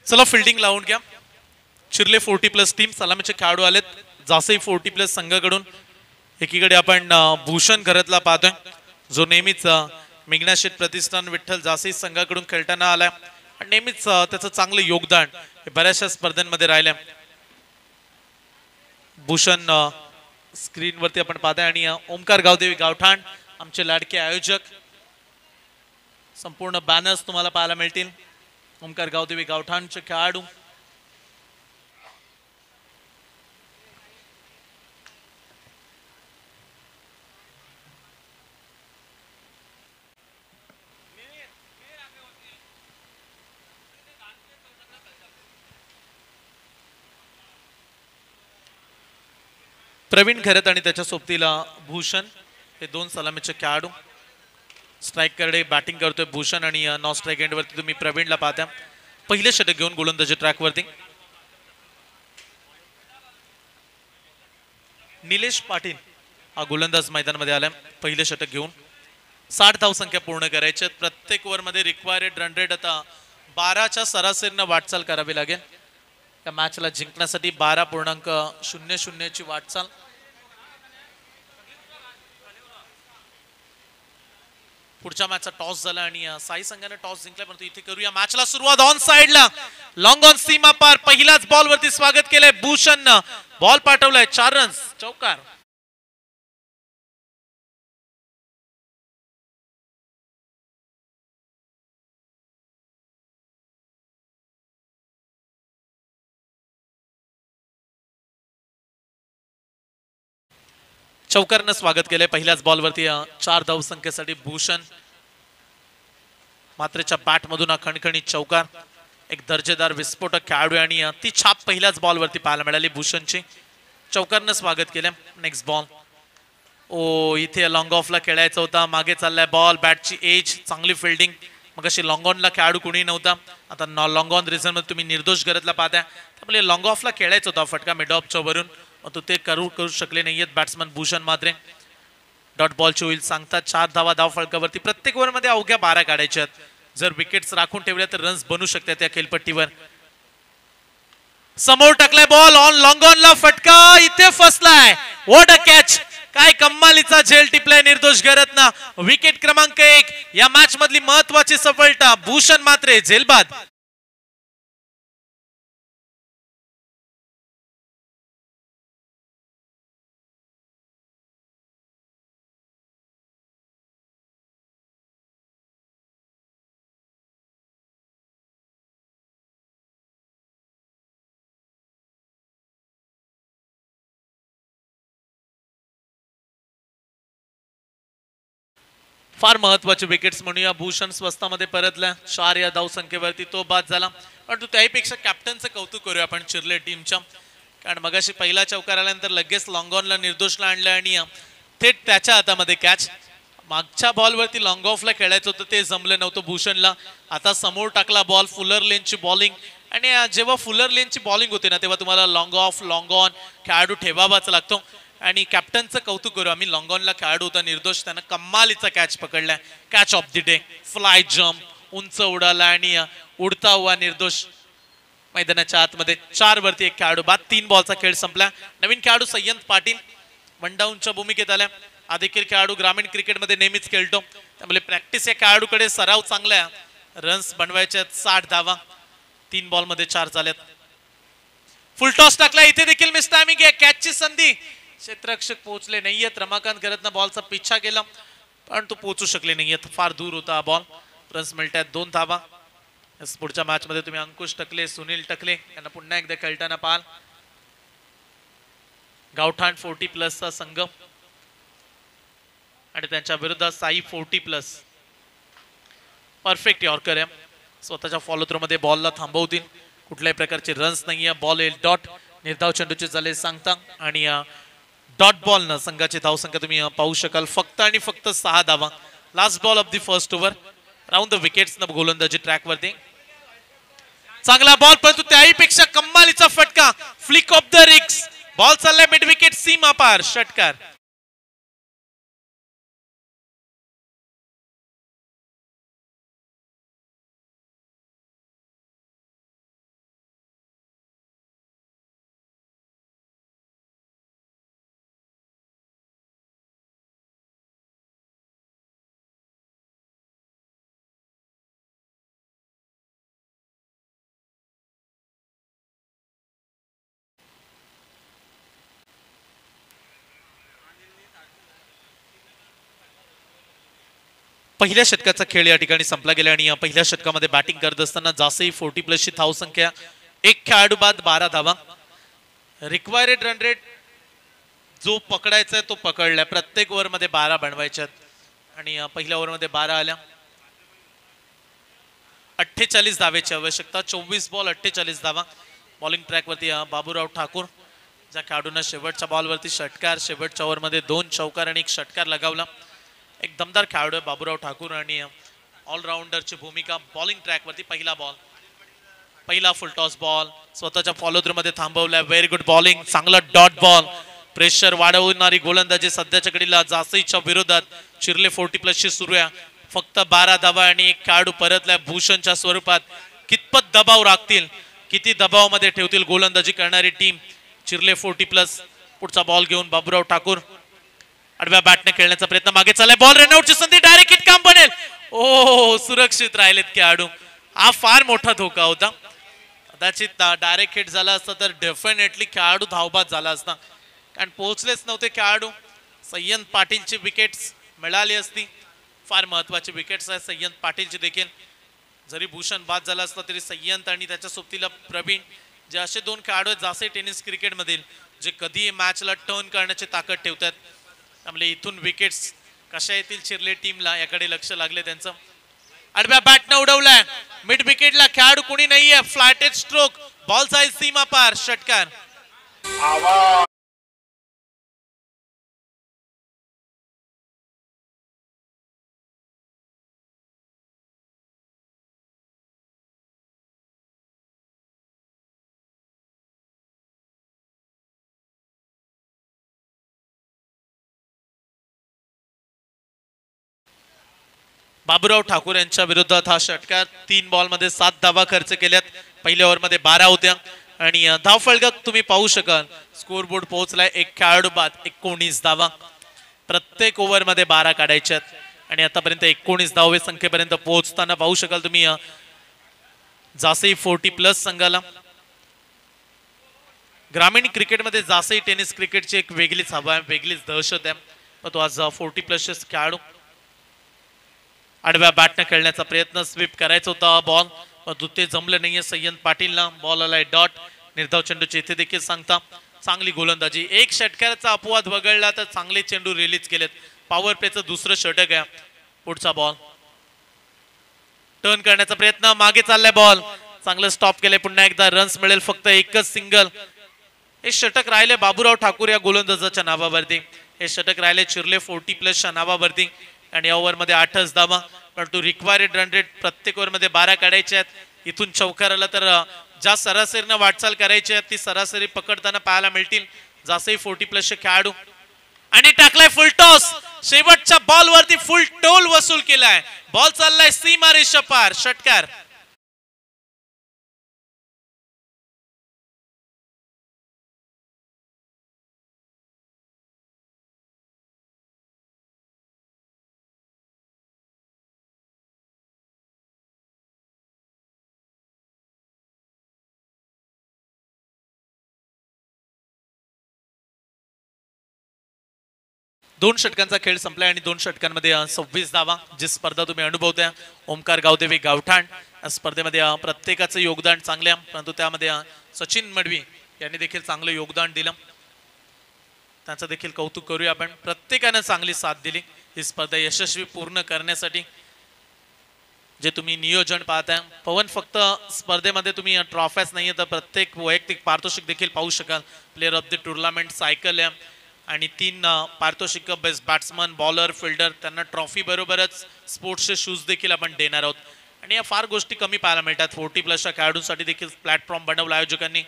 S1: चला फिल्डिंग लावून घ्या. चिर्ले 40+ टीम सलामीचे खेळाडू आलेत. जासई 40+ संघाकडून. एकीकडे आपण भूषण घरातला पाहतोय जो नेहमीच मेघनाशेठ प्रतिष्ठान विठ्ठल जासई संघाकडून खेळताना आलाय आणि नेहमीच त्याचं चांगलं योगदान बऱ्याचशा स्पर्धांमध्ये राहिलंय. भूषण स्क्रीनवरती आपण पाहताय आणि ओमकार गावदेवी गावठाण आमचे लाडके आयोजक. संपूर्ण बॅनर्स तुम्हाला पाहायला मिळतील. ओमकार गावदेवी गावठाणचे खेळाडू. प्रवीण खरत आणि त्याच्या सोबतीला भूषण हे दोन सलामीचे खेळाडू. स्ट्राईक कडे बॅटिंग करतोय भूषण आणि नॉन स्ट्राईक एंड वरती तुम्ही प्रवीणला पाहता. पहिले षटक घेऊन गोलंदाजी ट्रॅक वरती निलेश पाटील हा गोलंदाज मैदानामध्ये आलाय. पहिले षटक घेऊन 60 धावसंख्या पूर्ण करायच्या. प्रत्येक ओव्हर मध्ये रिक्वायर्ड रन रेट आता 12च्या सरासरीनं वाटचाल करावी लागेल. या मॅचला जिंकण्यासाठी 12.00 ची वाटचाल. पुढच्या मॅचचा टॉस झाला आणि साई संघाने टॉस जिंकला. परंतु इथे करूया मॅचला सुरुवात. ऑन साइडला लॉंग ऑन सीमा पार पहिल्याच बॉल वरती स्वागत केलंय भूषणनं. बॉल पाठवलाय 4 रन्स चौकार. चौकारनं स्वागत केलंय पहिल्याच बॉलवरती 4 धावसंख्येसाठी भूषण. मात्रेच्या बॅट मधून खणखणीत चौकार. एक दर्जेदार विस्फोटक खेळाडू आणि ती छाप पहिल्याच बॉलवरती पाहायला मिळाली भूषणची. चौकारनं स्वागत केलं. Next ball. ओ इथे लॉंग ऑफला खेळायचा होता. मागे चाललाय बॉल. बॅटची एज चांगली फिल्डिंग. मग अशी लॉंग ऑनला खेळाडू कोणी नव्हता. आता लॉंग ऑन रिझन मध्ये तुम्ही निर्दोष घरातला पाहताय. त्यामुळे लॉंग ऑफला खेळायचा होता फटका मिड ऑफच्या वरून. तो ते करू शकले नाहीयेत बॅट्समन भूषण मात्रे. डॉट बॉलची होईल सांगतात 4 धावा धाव फळकावरती. प्रत्येक ओव्हर मध्ये अवघ्या 12 काढायच्यात. जर विकेट्स राखून ठेवल्या तर रन्स बनू शकतात त्या खेळपट्टीवर. समोर टाकलाय बॉल. ऑन लॉंग ऑनला फटका इथे फसलाय. What a catch. काय कम्मालीचा झेल टिपलाय निर्दोष घरातना. विकेट क्रमांक 1 या मॅच मधली महत्वाची सफलता. भूषण मात्रे झेलबाद. फार महत्वाचे विकेट्स म्हणूया. भूषण स्वस्तामध्ये परतला. 4 या धावसंख्येवरती तो बाद झाला. पण त्याहीपेक्षा कॅप्टनचं कौतुक करूया आपण चिर्ले टीमच्या. कारण मगाशी पहिला चौकार आल्यानंतर लगेच लॉंग ऑनला निर्दोषला आणलं आणि थेट त्याच्या हातामध्ये कॅच. मागच्या बॉलवरती लॉंग ऑफला खेळायचं होतं ते जमलं नव्हतं भूषणला. आता समोर टाकला बॉल. फुलर लेनची बॉलिंग. आणि जेव्हा फुलर लेनची बॉलिंग होते ना तेव्हा तुम्हाला लॉंग ऑफ लॉंग ऑन खेळाडू ठेवावाच लागतो. आणि कॅप्टनचं कौतुक करू आम्ही. लॉंग ऑनला खेळाडू होता निर्दोष. त्यानं कमालीचा कॅच पकडलाय. Catch of the day. Fly jump उंच उडाला आणि उडता हुआ निर्दोष मैदानाच्या आतमध्ये. 4 वरती 1 खेळाडू बाद. 3 बॉलचा खेळ संपला. नवीन खेळाडू सय्यंत पाटील वन डाऊनच्या भूमिकेत आल्या. हा देखील खेळाडू ग्रामीण क्रिकेटमध्ये नेहमीच खेळतो. त्यामुळे प्रॅक्टिस या खेळाडूकडे सराव चांगला. रन्स बनवायचे 60 धावा. 3 बॉलमध्ये 4 झाल्यात. फुल टॉस टाकला. इथे देखील मिस टायमिंग आहे. कॅचची संधी. क्षेत्ररक्षक पोहोचले नाहीयेत. रमाकांत घरातनं बॉलचा पिच्छा केला पण तो पोहोचू शकले नाहीयेत. फार दूर होता हा बॉल. रन्स मिळतात 2 धावा. पुढच्या मॅच मध्ये तुम्ही अंकुश टकले सुनील टकले यांना पुन्हा एकदा खेळताना पाहाल. गावठाण 40+ चा संघ आणि त्यांच्या विरुद्ध साई 40+. परफेक्ट यॉर्कर आहे. स्वतःच्या फॉलो थ्रो मध्ये बॉलला थांबवतील. कुठल्याही प्रकारचे रन्स नाहीये. बॉल येईल डॉट. निर्धाव चेंडूचे झाले सांगता आणि डॉट बॉल न संघाची धावसंख्या तुम्ही पाहू शकाल. फक्त आणि फक्त 6 धावा. Last ball of the first over. Round the wickets न गोलंदाजी ट्रॅक वरती. चांगला बॉल परंतु त्याहीपेक्षा कम्मालीचा फटका. फ्लिक ऑफ द रिक्स. बॉल चाललाय मिड विकेट सीमा पार. षटकार. पहिल्या षटकाचा खेळ या ठिकाणी संपला गेला आणि या पहिल्या षटकामध्ये बॅटिंग करत असताना जासई 40+ ची धाव संख्या, एक खेळाडू बाद 12 धावा. रिक्वायर्ड रन रेट जो पकडायचा आहे तो पकडलाय. प्रत्येक ओव्हर मध्ये 12 बनवायच्यात आणि पहिल्या ओव्हर मध्ये 12 आल्या. 48 धावेची आवश्यकता. 24 बॉल 48 धावा. बॉलिंग ट्रॅक वरती बाबूराव ठाकूर, ज्या खेळाडूंना शेवटच्या बॉल वरती षटकार, शेवटच्या ओव्हर मध्ये 2 चौकार आणि 1 षटकार लगावला. एक दमदार खेळाडू आहे बाबूराव ठाकूर आणि ऑलराऊंडरची भूमिका. बॉलिंग ट्रॅक वरती पहिला बॉल, पहिला फुल टॉस बॉल स्वतःच्या फॉलो थ्रू मध्ये थांबवलाय. व्हेरी गुड बॉलिंग, चांगला डॉट बॉल. प्रेशर वाढवणारी गोलंदाजी सध्याच्या घडीला जासईच्या विरोधात. चिरले 40+ ची सुरू आहे. फक्त 12 धावा आणि एक खेळाडू परतलाय भूषणच्या स्वरूपात. कितपत दबाव राखतील, किती दबावामध्ये ठेवतील गोलंदाजी करणारी टीम. चिरले 40+. पुढचा बॉल घेऊन बाबूराव ठाकूर आडव्या बॅटने खेळण्याचा प्रयत्न, मागे चाललाय. बॉल रनआउटची संधी, डायरेक्ट हिट काम बनेल. ओ, सुरक्षित राहिलेत खेळाडू. हा फार मोठा धोका होता. कदाचित डायरेक्ट हिट झाला असता तर डेफिनेटली खेळाडू धावबाद झाला असता, कारण पोहोचलेच नव्हते खेळाडू. सय्यद पाटीलची विकेट्स मिळाली असती. फार महत्वाची विकेट्स आहेत सय्यद पाटीलची देखील. जरी भूषण बाद झाला असला तरी सय्यद आणि त्याच्या सोबतीला प्रवीण, जे असे 2 खेळाडू आहेत जासई टेनिस क्रिकेट मधील, जे कधी मॅचला टर्न करण्याची ताकद ठेवतात. त्यामुळे इथून विकेट्स कशा येतील चिरले टीमला याकडे लक्ष लागले त्यांचं. आडव्या बॅटनं उडवलाय. मिड विकेटला खेळाडू कोणी नाहीये. फ्लॅटेड स्ट्रोक, बॉल साईज सीमा पार, षटकार. बाबूराव ठाकूर यांच्या विरोधात हा षटकार. 3 बॉल मध्ये 7 धावा खर्च केल्यात. पहिल्या ओव्हर मध्ये 12 होत्या आणि धाव फलक तुम्ही पाहू शकाल. स्कोर बोर्ड पोहोचलाय. एक खेळाडू बाद 19 धावा. प्रत्येक ओव्हर मध्ये 12 काढायच्यात आणि आतापर्यंत 19 धावे संख्येपर्यंत पोहोचताना पाहू शकाल तुम्ही जासई 40+ संघाला. ग्रामीण क्रिकेटमध्ये जासई टेनिस क्रिकेटची एक वेगळीच हवा आहे, वेगळीच दहशत आहे. तो आज 40+ खेळाडू. आडव्या बॅटने खेळण्याचा प्रयत्न, स्वीप करायचा होता बॉल, पण ते जमलं नाहीये सय्यद पाटीलला. बॉल आलाय डॉट. निर्धाव चेंडूची इथे देखील सांगता. चांगली गोलंदाजी. एक षटकाराचा अपवाद वगळला तर चांगले चेंडू रिलीज केलेत. पॉवर प्लेचं दुसरं षटक आहे. पुढचा बॉल, टर्न करण्याचा प्रयत्न, मागे चाललाय बॉल, चांगलं स्टॉप केलंय. पुन्हा एकदा रन्स मिळेल, फक्त एकच सिंगल. हे षटक राहिले बाबूराव ठाकूर या गोलंदाजाच्या नावावरती. हे षटक राहिले चिरले 40+च्या नावावरती आणि या ओव्हर मध्ये 8च धावा. परंतु रिक्वायर्ड रन रेट प्रत्येक ओव्हर मध्ये 12 काढायचे आहेत. इथून चौकार आला तर ज्या सरासरीनं वाटचाल करायची आहे ती सरासरी पकडताना पाहायला मिळतील जासई 40+चे खेळाडू. आणि टाकलाय फुल टॉस. शेवटच्या बॉल वरती फुल टोल वसूल केलाय. बॉल चाललाय सीमा रेषा पार, षटकार. दोन षटकांचा खेळ संपलाय आणि 2 षटकांमध्ये 26 धावा. जी स्पर्धा तुम्ही अनुभवताय ओमकार गावदेवी गावठाण, या स्पर्धेमध्ये प्रत्येकाचं योगदान चांगले, परंतु त्यामध्ये सचिन मडवी यांनी देखील चांगलं योगदान दिलं. त्याचं देखील कौतुक करूया आपण. प्रत्येकाने चांगली साथ दिली ही स्पर्धा यशस्वी पूर्ण करण्यासाठी. जे तुम्ही नियोजन पाहताय पवन, फक्त स्पर्धेमध्ये तुम्ही ट्रॉफ्याच नाहीये तर प्रत्येक वैयक्तिक पारितोषिक देखील पाहू शकाल. Player of the tournament cycle आहे आणि 3 पारितोषिक, बेस्ट बॅट्समन, बॉलर, फिल्डर, त्यांना ट्रॉफी बरोबरच स्पोर्ट्सचे शूज देखील आपण देणार आहोत. आणि या फार गोष्टी कमी पाहायला मिळतात. 40+च्या खेळाडूंसाठी देखील प्लॅटफॉर्म बनवला आयोजकांनी.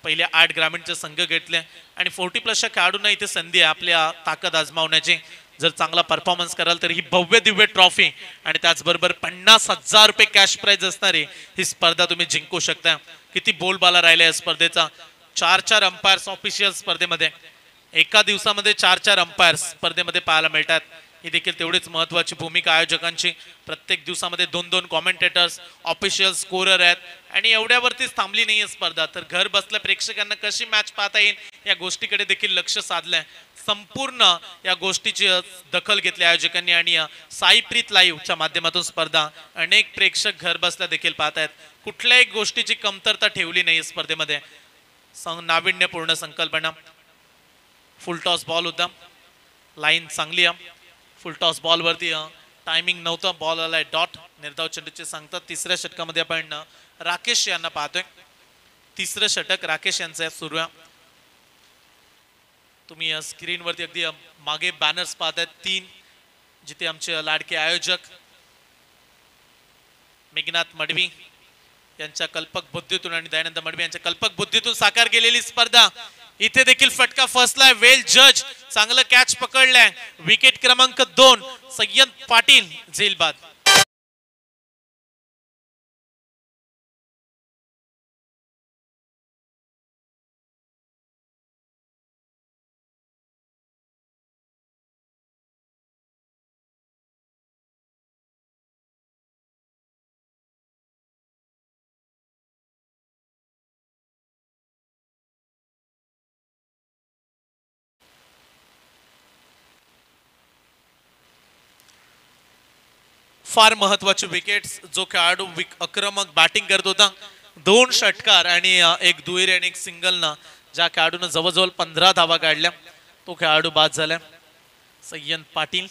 S1: पहिले 8 ग्रामीणचे संघ घेतले आणि 40+च्या खेळाडूंना इथे संधी आहे आपल्या ताकद आजमावण्याची. जर चांगला परफॉर्मन्स कराल तर ही भव्य दिव्य ट्रॉफी आणि त्याचबरोबर 50,000 रुपये कॅश प्राइज असणारी ही स्पर्धा तुम्ही जिंकू शकता. किती बोलबाला राहिला या स्पर्धेचा. 4 अंपायर्स ऑफिशियल स्पर्धेमध्ये एका दिवसामध्ये 4 अंपायर्स स्पर्धेमध्ये पाहायला मिळतात. ही देखील तेवढीच महत्त्वाची भूमिका आयोजकांची. प्रत्येक दिवसामध्ये 2-2 कॉमेंटेटर्स, ऑफिशियल स्कोरर आहेत आणि एवढ्यावरतीच थांबली नाही स्पर्धा, तर घर बसल्या प्रेक्षकांना कशी मॅच पाहता येईल या गोष्टीकडे देखील लक्ष साधलंय. संपूर्ण या गोष्टीची दखल घेतली आयोजकांनी आणि साईप्रीत लाईव्हच्या माध्यमातून स्पर्धा अनेक प्रेक्षक घर बसल्या देखील पाहतायत. कुठल्याही गोष्टीची कमतरता ठेवली नाही स्पर्धेमध्ये. नाविन्यपूर्ण संकल्पना. फुल टॉस बॉल होता, लाईन चांगली आहे. फुल टॉस बॉल वरती टायमिंग नव्हतं, बॉल आलाय डॉट. निर्धाव चेंडूचे सांगतात. तिसऱ्या षटकामध्ये आपण राकेश यांना पाहतोय. तिसरं षटक राकेश यांचं सुरू आहे. तुम्ही स्क्रीनवरती अगदी मागे बॅनर्स पाहतायत 3, जिथे आमचे लाडके आयोजक मेघनाथ मडवी यांच्या कल्पक बुद्धीतून आणि दयानंद मडवी यांच्या कल्पक बुद्धीतून साकार केलेली स्पर्धा. इथे देखील फटका फसलाय. वेल जज, चांगलं कॅच पकडलाय. विकेट क्रमांक 2 सय्यद पाटील झेलबाद. फार महत्वाची विकेट्स. जो खेळाडू आक्रमक बॅटिंग करत होता, 2 षटकार आणि एक दुहेरी आणि एक सिंगलनं ज्या खेळाडूनं जवळजवळ 15 धावा काढल्या, तो खेळाडू बाद झालाय. सय्यद पाटील.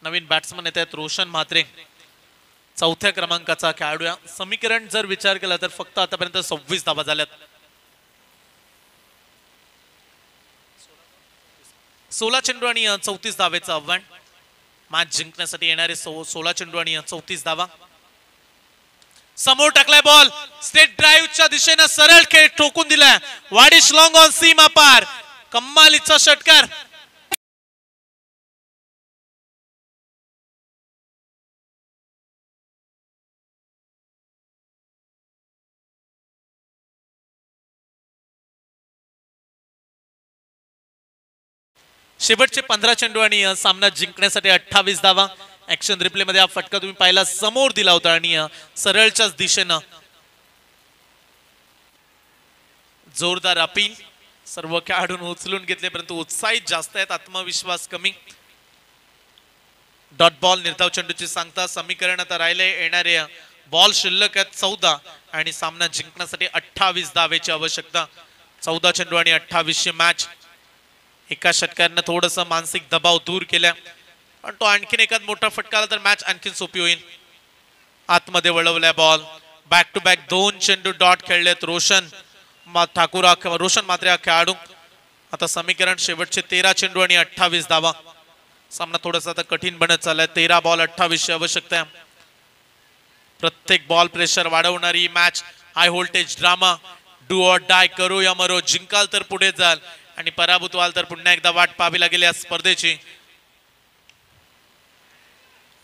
S1: नवीन बॅट्समन येत आहेत रोशन म्हात्रे, 4थ्या क्रमांकाचा खेळाडू. समीकरण जर विचार केला तर फक्त आतापर्यंत 26 धावा झाल्यात. 16 चेंडू आणि 34 धावेचं आव्हान. मॅच जिंकण्यासाठी येणारे 16 चेंडू आणि 34 धावा. समोर टाकलाय बॉल, स्टेट ड्राईव्हच्या दिशेने सरळ खेळ ठोकून दिलाय. वाडिश लॉंग ऑन सीमा पार. कमालीचा षटकार. शेवटचे 15 चेंडू आणि सामना जिंकण्यासाठी 28 धावा. ऍक्शन रिप्ले मध्ये हा फटका तुम्ही पाहिला, समोर दिला होता आणि सरळच्याच दिशेनं जोरदार अपील. सर्व खेळाडून उचलून घेतले, परंतु उत्साहित जास्त आहेत, आत्मविश्वास कमी. Dot ball. निर्धाव चेंडूची सांगता. समीकरण आता राहिले. येणारे बॉल शिल्लक आहेत 14 आणि सामना जिंकण्यासाठी 28 धावेची आवश्यकता. 14 चेंडू आणि 28ची मॅच. एका षटकारानं थोडस मानसिक दबाव दूर केला, पण तो आणखीन एखाद मोठा फटका आला तर मॅच आणखीन सोपी होईल. आतमध्ये वळवलाय बॉल. बॅक टू बॅक 2 चेंडू डॉट खेळलेत रोशन म्हात्रे खेळाडू. आता समीकरण शेवटचे 13 चेंडू आणि 28 धावा. सामना थोडासा आता कठीण बनत चाललाय. 13 बॉल 28ची आवश्यकता. प्रत्येक बॉल प्रेशर वाढवणारी match. High voltage drama. Do or die, करो या मरो. जिंकाल तर पुढे जाल आणि पराभूत व्हाल तर पुन्हा एकदा वाट पाहावी लागेल या स्पर्धेची.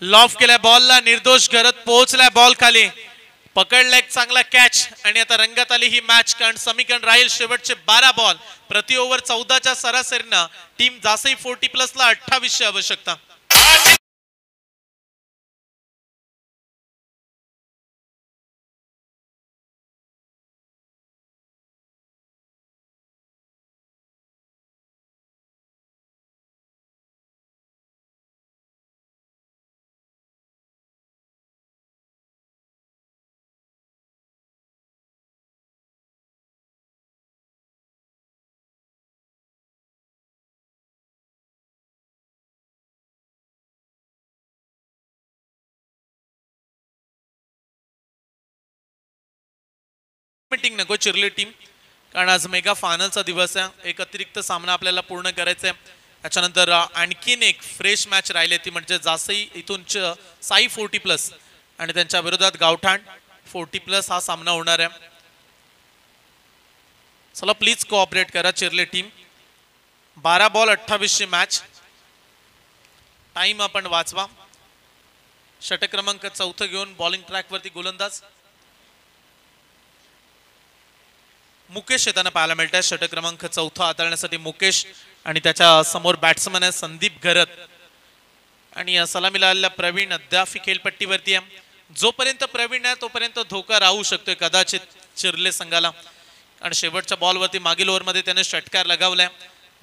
S1: लॉफ केल्या बॉलला. निर्दोष घरत पोहोचलाय बॉल खाली. पकडला एक चांगला कॅच आणि आता रंगात आली ही मॅच, कारण समीकरण राहील शेवटचे 12 बॉल. प्रति ओव्हर 14च्या सरासरीनं टीम जासई 40+ 28ची आवश्यकता. मीटिंग नको चिरली टीम, कारण आज मेगा फायनलचा दिवस आहे. एक अतिरिक्त सामना आपल्याला पूर्ण करायचा आहे. त्याच्यानंतर आणखीन एक फ्रेश मॅच राहिली, ती म्हणजे जासई इथून साई 40+ आणि त्यांच्या विरोधात गावठाण 40+ हा सामना होणार आहे. चला प्लीज कोऑपरेट करा चिरले टीम. 12 बॉल 28ची मॅच. टाइम आपण वाचवा. षटक क्रमांक 4 घेऊन बॉलिंग ट्रॅक वरती गोलंदाज मुकेश येताना पाहायला मिळत आहे. षटक क्रमांक 4 हाताळण्यासाठी मुकेश आणि त्याच्या समोर बॅट्समन आहे संदीप घरत. आणि सलामीला आलेला प्रवीण अद्याप खेळपट्टीवरती आहे. जोपर्यंत प्रवीण आहे तोपर्यंत धोका राहू शकतोय कदाचित चिर्ले संघाला. आणि शेवटच्या बॉलवरती मागील ओव्हरमध्ये त्याने षटकार लगावलाय.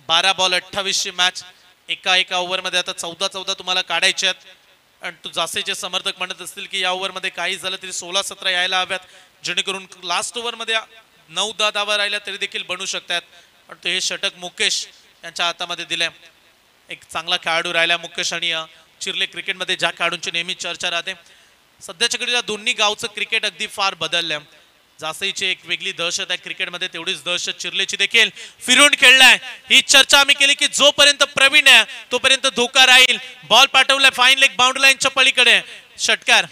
S1: 12 बॉल 28 ची मॅच. एका ओव्हरमध्ये आता 14 तुम्हाला काढायचे आहेत. आणि तू जासेचे समर्थक म्हणत असतील की या ओव्हरमध्ये काही झालं तरी 16-17 यायला हव्यात, जेणेकरून लास्ट ओव्हरमध्ये 9-10 धावा राहिल्या तरी देखील बनू शकतात. पण तो हे षटक मुकेश यांच्या हातामध्ये दिलंय. एक चांगला खेळाडू राहिला मुकेश. आणि चिर्ले क्रिकेटमध्ये ज्या खेळाडूंची नेहमी चर्चा राहते, सध्याच्या घडीला दोन्ही गावचं क्रिकेट अगदी फार बदललंय. जासईची एक वेगळी दहशत आहे क्रिकेटमध्ये, तेवढीच दहशत चिर्लेची देखील फिरून खेळलाय. ही चर्चा आम्ही केली की जोपर्यंत प्रवीण आहे तोपर्यंत धोका राहील. बॉल पाठवलाय फाईन लेग बाउंड्री लाईनच्या पलीकडे. षटकार.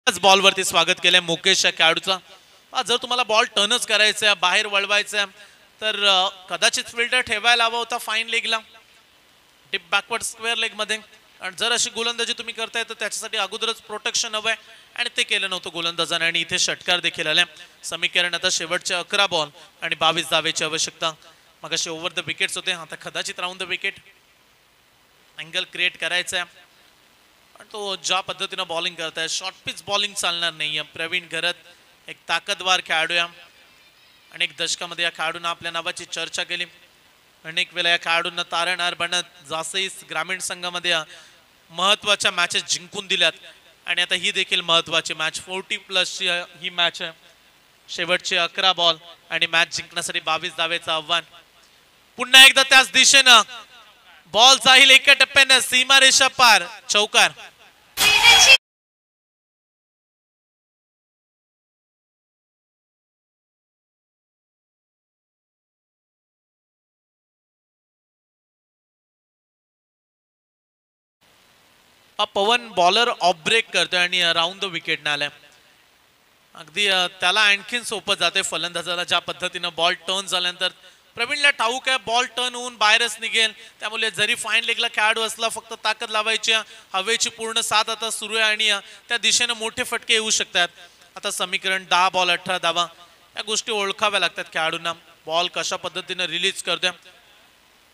S1: बॉलवरती स्वागत केलंय मुकेश या खेळाडूचा. जर तुम्हाला बॉल टर्नच करायचा बाहेर वळवायचा तर कदाचित फिल्डर ठेवायला हवा होता फाईन लेगला, डिप बॅकवर्ड स्क्वेअर लेग मध्ये. आणि जर अशी गोलंदाजी तुम्ही करताय तर त्याच्यासाठी अगोदरच प्रोटेक्शन हवंय आणि ते केलं नव्हतं गोलंदाजाने. आणि इथे षटकार देखील आले. समीकरण आता शेवटचे 11 बॉल आणि 22 धावेची आवश्यकता. मग असे ओव्हर द विकेट्स होते, आता कदाचित round the wicket angle create करायचा आहे. तो ज्या पद्धतीने बॉलिंग करताय शॉर्ट पिच बॉलिंग चालणार नाहीये. प्रवीण घरत एक ताकदवार खेळाडू आहे. अनेक दशकामध्ये या खेळाडूंना आपल्या नावाची चर्चा केली. अनेक वेळा या खेळाडूंना तारणहार बनत जासई ग्रामीण संघामध्ये महत्वाच्या मॅचेस जिंकून दिल्यात. आणि आता ही देखील महत्वाची मॅच 40+ ही मॅच आहे. शेवटचे 11 बॉल आणि मॅच जिंकण्यासाठी 22 धावेचं आव्हान. पुन्हा एकदा त्याच दिशेनं बॉल जाईल एका टप्प्यानं सीमारेषा पार. चौकार. पवन बॉलर ऑफ ब्रेक करतोय आणि राऊंड द विकेट आलाय. अगदी त्याला आणखीन सोपं जाते फलंदाजाला ज्या पद्धतीनं बॉल टर्न झाल्यानंतर. प्रवीणला ठाऊक आहे बॉल टर्न होऊन बाहेरच निघेल, त्यामुळे जरी फाईन लेगला खेळाडू असला फक्त ताकद लावायची. हवेची पूर्ण साथ आता सुरू आहे आणि त्या दिशेने मोठे फटके येऊ शकतात. आता समीकरण 10 बॉल 18 धावा या गोष्टी ओळखाव्या लागतात खेळाडूंना. बॉल कशा पद्धतीने रिलीज करतोय.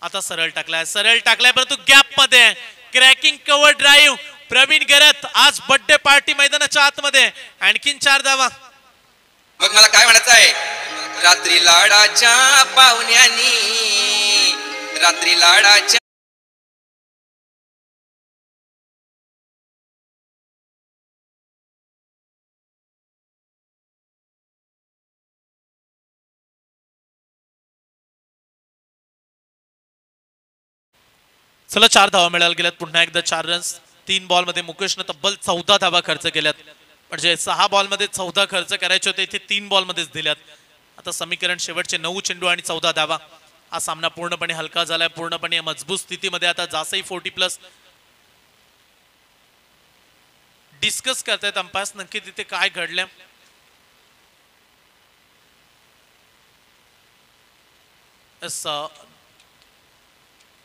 S1: आता सरळ टाकलाय परंतु गॅप मध्ये क्रॅकिंग कव्हर ड्राईव्ह. प्रवीण गरत आज बर्थडे पार्टी मैदानाच्या आतमध्ये. आणखीन 4 धावा.
S2: मग मला काय म्हणायचं आहे, रात्री लाडाच्या पाहुण्यानी, रात्री लाडाच्या.
S1: चला 4 धावा मिळायला गेल्यात. पुन्हा एकदा 4 रन्स. 3 बॉल मध्ये मुकेशनं तब्बल 14 धावा खर्च केल्यात. म्हणजे 6 बॉल मध्ये 14 खर्च करायचे होते, इथे 3 बॉल मध्येच दिल्यात. आता समीकरण शेवटचे 9 चेंडू आणि 14 धावा. हा सामना पूर्णपणे हलका झालाय, पूर्णपणे मजबूत स्थितीमध्ये. आता जासई 40+ डिस्कस करतायत अंपायर्स नक्की तिथे काय घडलं.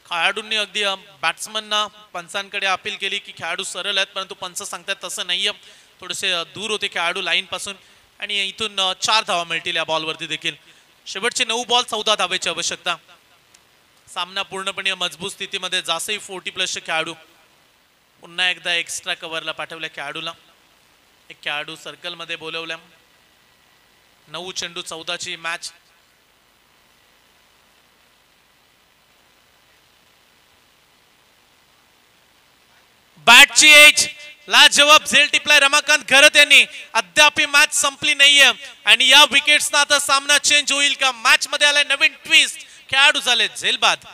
S1: खेळाडूंनी अगदी बॅट्समनना पंचांकडे अपील केली की खेळाडू सरळ आहेत, परंतु पंच सांगतात तसं नाहीये, थोडेसे दूर होते खेळाडू लाईन पासून. आणि इथून 4 धावा मिळतील या बॉलवरती देखील. शेवटचे 9 बॉल 14 धावेची आवश्यकता. सामना पूर्णपणे मजबूत स्थितीमध्ये. जासई 40+ खेळाडू. पुन्हा एकदा एक्स्ट्रा कव्हरला पाठवल्या खेळाडूला. एक खेळाडू सर्कल मध्ये बोलवल्या. 9 चेंडू 14ची मॅच. बॅटची एज लाजवाब झेल टिपलाय रमाकांत घरत यांनी. अद्याप मॅच संपली नाहीये आणि या विकेट्सना आता सामना चेंज होईल का. मॅच मध्ये आलाय नवीन ट्विस्ट. खेळाडू झाले झेलबाद.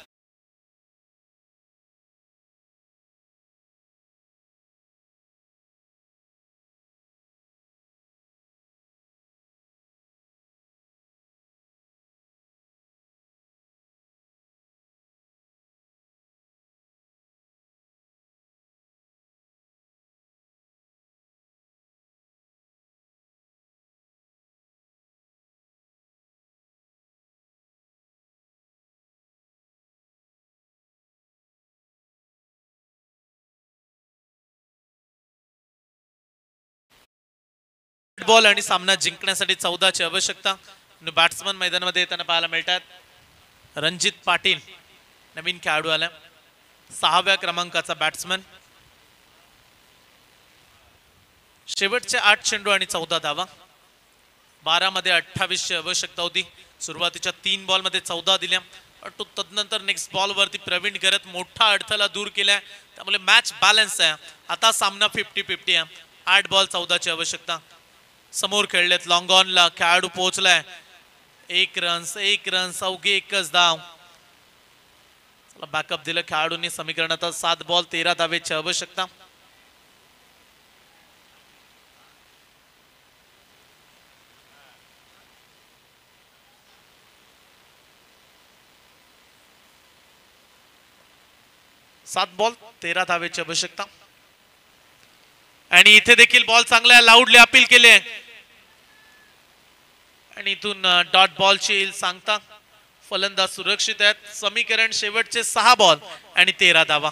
S1: बॉल आणि सामना जिंकण्यासाठी 14ची आवश्यकता. बॅट्समन मैदानामध्ये येताना पाहायला मिळतात. रणजित पाटील नवीन खेळाडू आला, 6व्या क्रमांकाचा बॅट्समन. शेवटचे 8 चेंडू आणि 14 धावा. 12 मध्ये 28ची आवश्यकता होती. सुरुवातीच्या 3 बॉल मध्ये 14 दिल्या. तदनंतर नेक्स्ट बॉल वरती प्रवीण गरत मोठा अडथळा दूर केलाय, त्यामुळे मॅच बॅलन्स आहे. आता सामना 50-50 आहे. 8 बॉल 14ची आवश्यकता. समोर खेळलेत लॉंग ऑनला खेळाडू पोहोचलाय. 1 रन अवघी एकच धाव. बॅकअप दिलं खेळाडूंनी. समीकरणात 7 बॉल 13 धावेची आवश्यकता. सात बॉल 13 धावेची आवश्यकता. आणि इथे देखील बॉल चांगला लाऊडली अपील केले आणि इथून डॉट बॉलची येईल सांगता. फलंदाज सुरक्षित आहेत. समीकरण शेवटचे 6 बॉल आणि 13 धावा.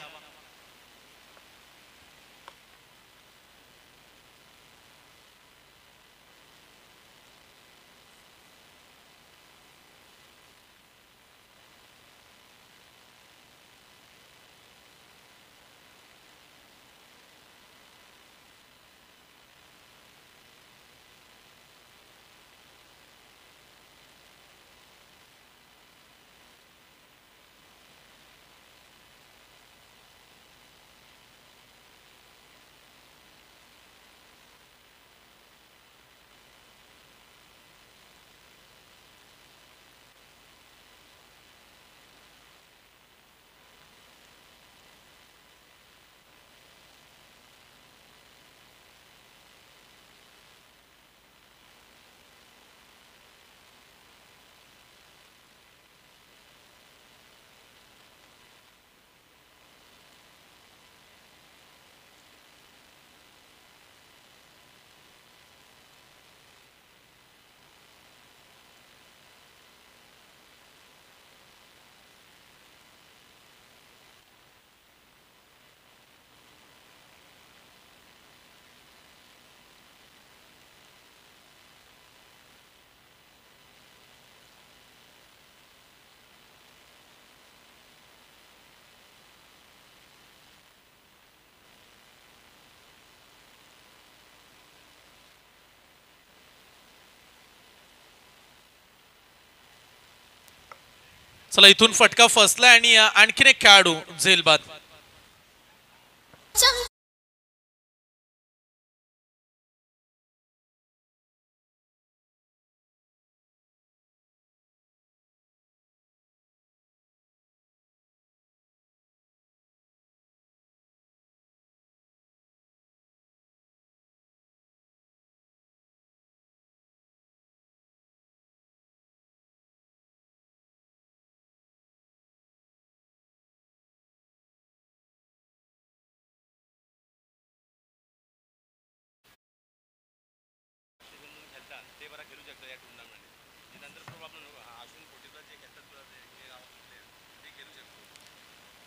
S1: चला इथून फटका फसला आणि आणखीन एक खेळाडू झेलबाद.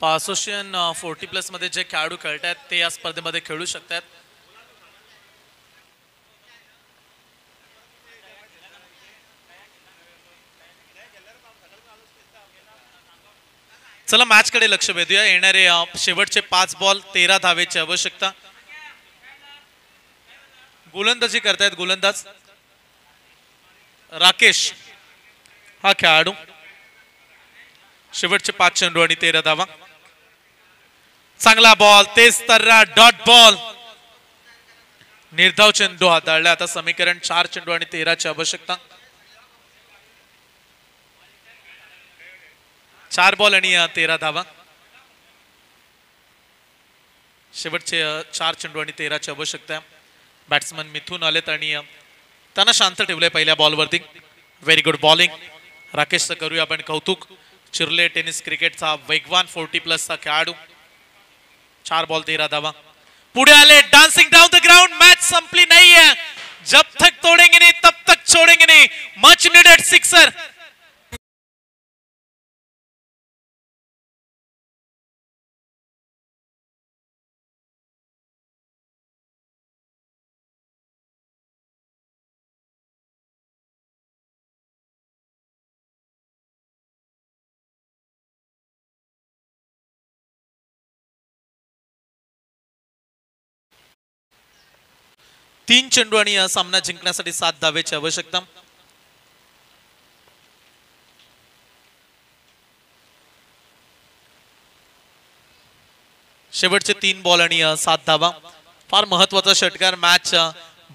S1: असोसिएशन 40+ मध्ये जे खेळाडू खेळतात ते या स्पर्धेमध्ये खेळू शकतात. चला मॅच कडे लक्ष वेधूया. येणारे शेवटचे 5 बॉल 13 धावेची आवश्यकता. गोलंदाजी करतायत गोलंदाज राकेश हा खेळाडू. शेवटचे 5 चेंडू आणि 13 धावा. चांगला बॉल तेज तर्रा डॉट बॉल. निर्धाव चेंडू हाताळला. आता समीकरण 4 चेंडू आणि 13ची आवश्यकता. 4 बॉल आणि 13 धावा. शेवटचे 4 चेंडू आणि 13ची आवश्यकता. बॅट्समन मिथून आलेत आणि त्यांना शांत ठेवलंय पहिल्या बॉलवरती. व्हेरी गुड बॉलिंग राकेशचं करूया आपण कौतुक. चिरले टेनिस क्रिकेटचा वेगवान 40+ चा खेळाडू. 4 बॉल 13 धावा. पुढे आले dancing down the ground. Match संपली नाहीये. जब तक तोडेंगे नहीं तब तक छोड़ेंगे नहीं. Much needed sixer. 3 चेंडू आणि सामना जिंकण्यासाठी 7 धावेची आवश्यकता. शेवटचे 3 बॉल आणि 7 धावा. फार महत्वाचा षटकार मॅच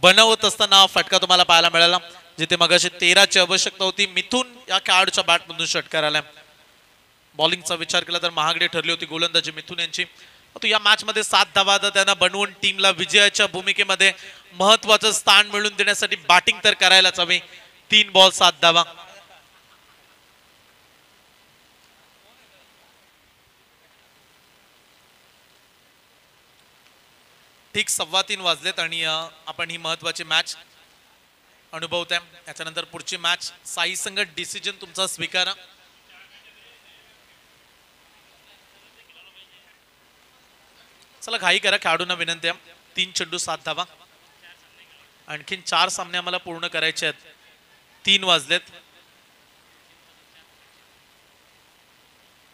S1: बनवत असताना फटका तुम्हाला पाहायला मिळाला, जिथे मगाशी 13 ची आवश्यकता होती. मिथून या खेळाडूच्या बॅटमधून षटकार आला. बॉलिंगचा विचार केला तर महागडे ठरली होती गोलंदाजी मिथून यांची. तो या मॅच मध्ये 7 धावा त्यांना बनवून टीमला विजयाच्या भूमिकेमध्ये महत्वाचं स्थान मिळवून देण्यासाठी बॅटिंग तर करायलाच हवी. 3 बॉल 7 धावा. ठीक 3:15 वाजलेत आणि आपण ही महत्वाची मॅच अनुभवतोय. याच्यानंतर पुढची मॅच साई संघ डिसिजन तुमचा स्वीकारा. चला घाई करा, खेळाडूंना विनंती आहे. 3 चेंडू 7 धावा. आणखीन 4 सामने आम्हाला पूर्ण करायचे आहेत. 3 वाजलेत.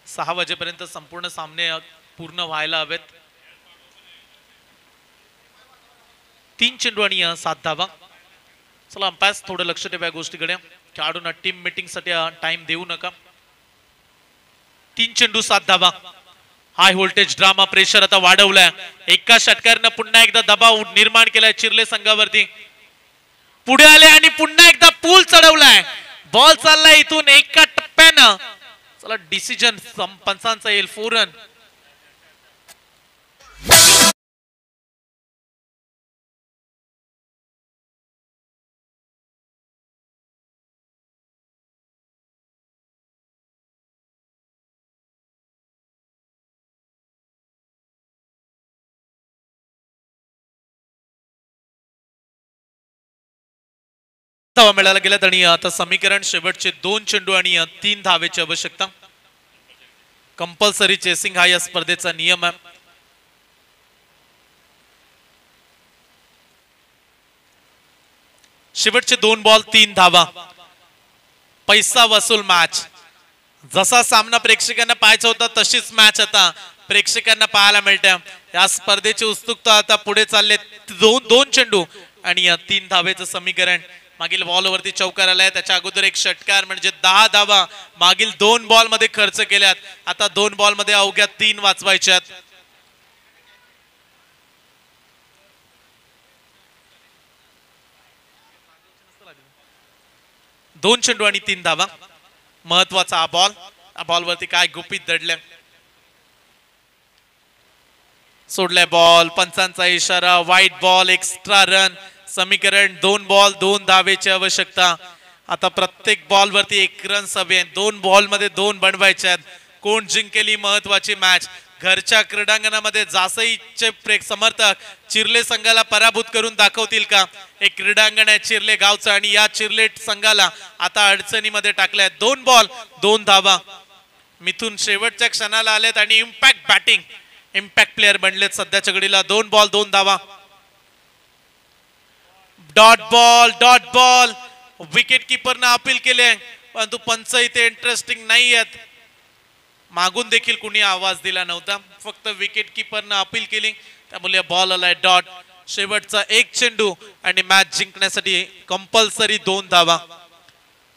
S1: 6 वाजेपर्यंत संपूर्ण सामने पूर्ण व्हायला हवेत. 3 चेंडू आणि 7 धावा. चला अंपायर थोडं लक्ष ठेवा या गोष्टीकडे. खेळाडूंना टीम मीटिंग साठी टाइम देऊ नका. 3 चेंडू 7 धावा. हाय व्होल्टेज ड्रामा प्रेशर आता वाढवलाय. एका षटकारानं पुन्हा एकदा दबाव निर्माण केलाय चिर्ले संघावरती. पुढे आले आणि पुन्हा एकदा पूल चढवलाय. बॉल चाललाय इथून एका टप्प्यानं. चला डिसिजन पंचांचा येईल. 4 रन. धावा मिळायला गेल्यात आणि आता समीकरण शेवटचे 2 चेंडू आणि 3 धावेची आवश्यकता. कंपल्सरी चेसिंग हा या स्पर्धेचा नियम आहे. शेवटचे 2 बॉल 3 धावा. पैसा वसूल मॅच. जसा सामना प्रेक्षकांना पाहायचा होता तशीच मॅच आता प्रेक्षकांना पाहायला मिळते. या स्पर्धेची उत्सुकता आता पुढे चालले. 2 चेंडू आणि 3 धावेचं समीकरण. मागील बॉलवरती चौकार आलाय. त्याच्या अगोदर एक षटकार म्हणजे 10 धावा मागील 2 बॉल मध्ये खर्च केल्यात. आता 2 बॉल मध्ये अवघ्या 3 वाचवायच्यात. दोन चेंडू आणि 3 धावा. महत्वाचा हा बॉल. या बॉलवरती काय गुपित दडले. सोडलाय बॉल. पंचांचा इशारा. वाईट बॉल. Extra run. समीकरण 2 बॉल 2 धावेची आवश्यकता. आता प्रत्येक बॉल वरती 1 रन हवे. 2 बॉल मध्ये 2 बनवायचे. कोण जिंकेल ही महत्वाची मॅच. घरच्या क्रीडांगणामध्ये जासईचे समर्थक चिर्ले संघाला पराभूत करून दाखवतील का. एक क्रीडांगण आहे चिर्ले गावचं आणि या चिर्ले संघाला आता अडचणीमध्ये टाकलंय. 2 बॉल 2 धावा. मिथून शेवटच्या क्षणाला आलेत आणि इम्पॅक्ट बॅटिंग. इम्पॅक्ट प्लेअर बनलेत सध्याच्या घडीला. 2 बॉल 2 धावा. Dot ball. विकेट किपरनं अपील केले परंतु पंच इथे इंटरेस्टिंग नाही आहेत. मागून देखील कुणी आवाज दिला नव्हता. फक्त विकेट किपरनं अपील केली त्यामुळे बॉल आलाय डॉट. शेवटचा 1 चेंडू आणि मॅच जिंकण्यासाठी कंपल्सरी 2 धावा.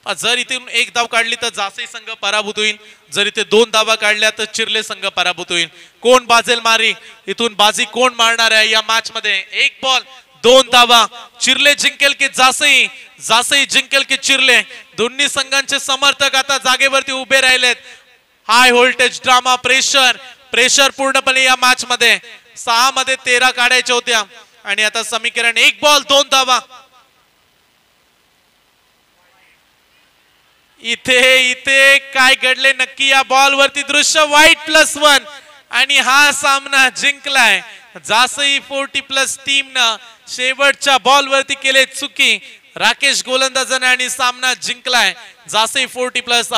S1: जर इथून 1 धाव काढली तर जासई संघ पराभूत होईल. जर इथे 2 धावा काढल्या तर चिर्ले संघ पराभूत होईल. कोण बाजेल मारी. इथून बाजी कोण मारणार आहे या मॅच मध्ये. 1 बॉल 2 धावा. चिर्ले जिंकेल की जासई. जासई जिंकेल की चिर्ले. दोन्ही संघांचे समर्थक आता जागेवरती उभे राहिलेत. हाय व्होल्टेज ड्रामा प्रेशर पूर्णपणे या मॅच मध्ये. 6 मध्ये 13 काढायच्या होत्या आणि आता समीकरण 1 बॉल 2 धावा. इथे काय घडले नक्की या बॉल वरती दृश्य. वाईट +1 आणि हा सामना जिंकलाय जासई 40+ टीमनं. शेवटच्या बॉल वरती केले चुकी. राकेश गोलंदाजाने आणि सामना जिंकलाय जासई 40+.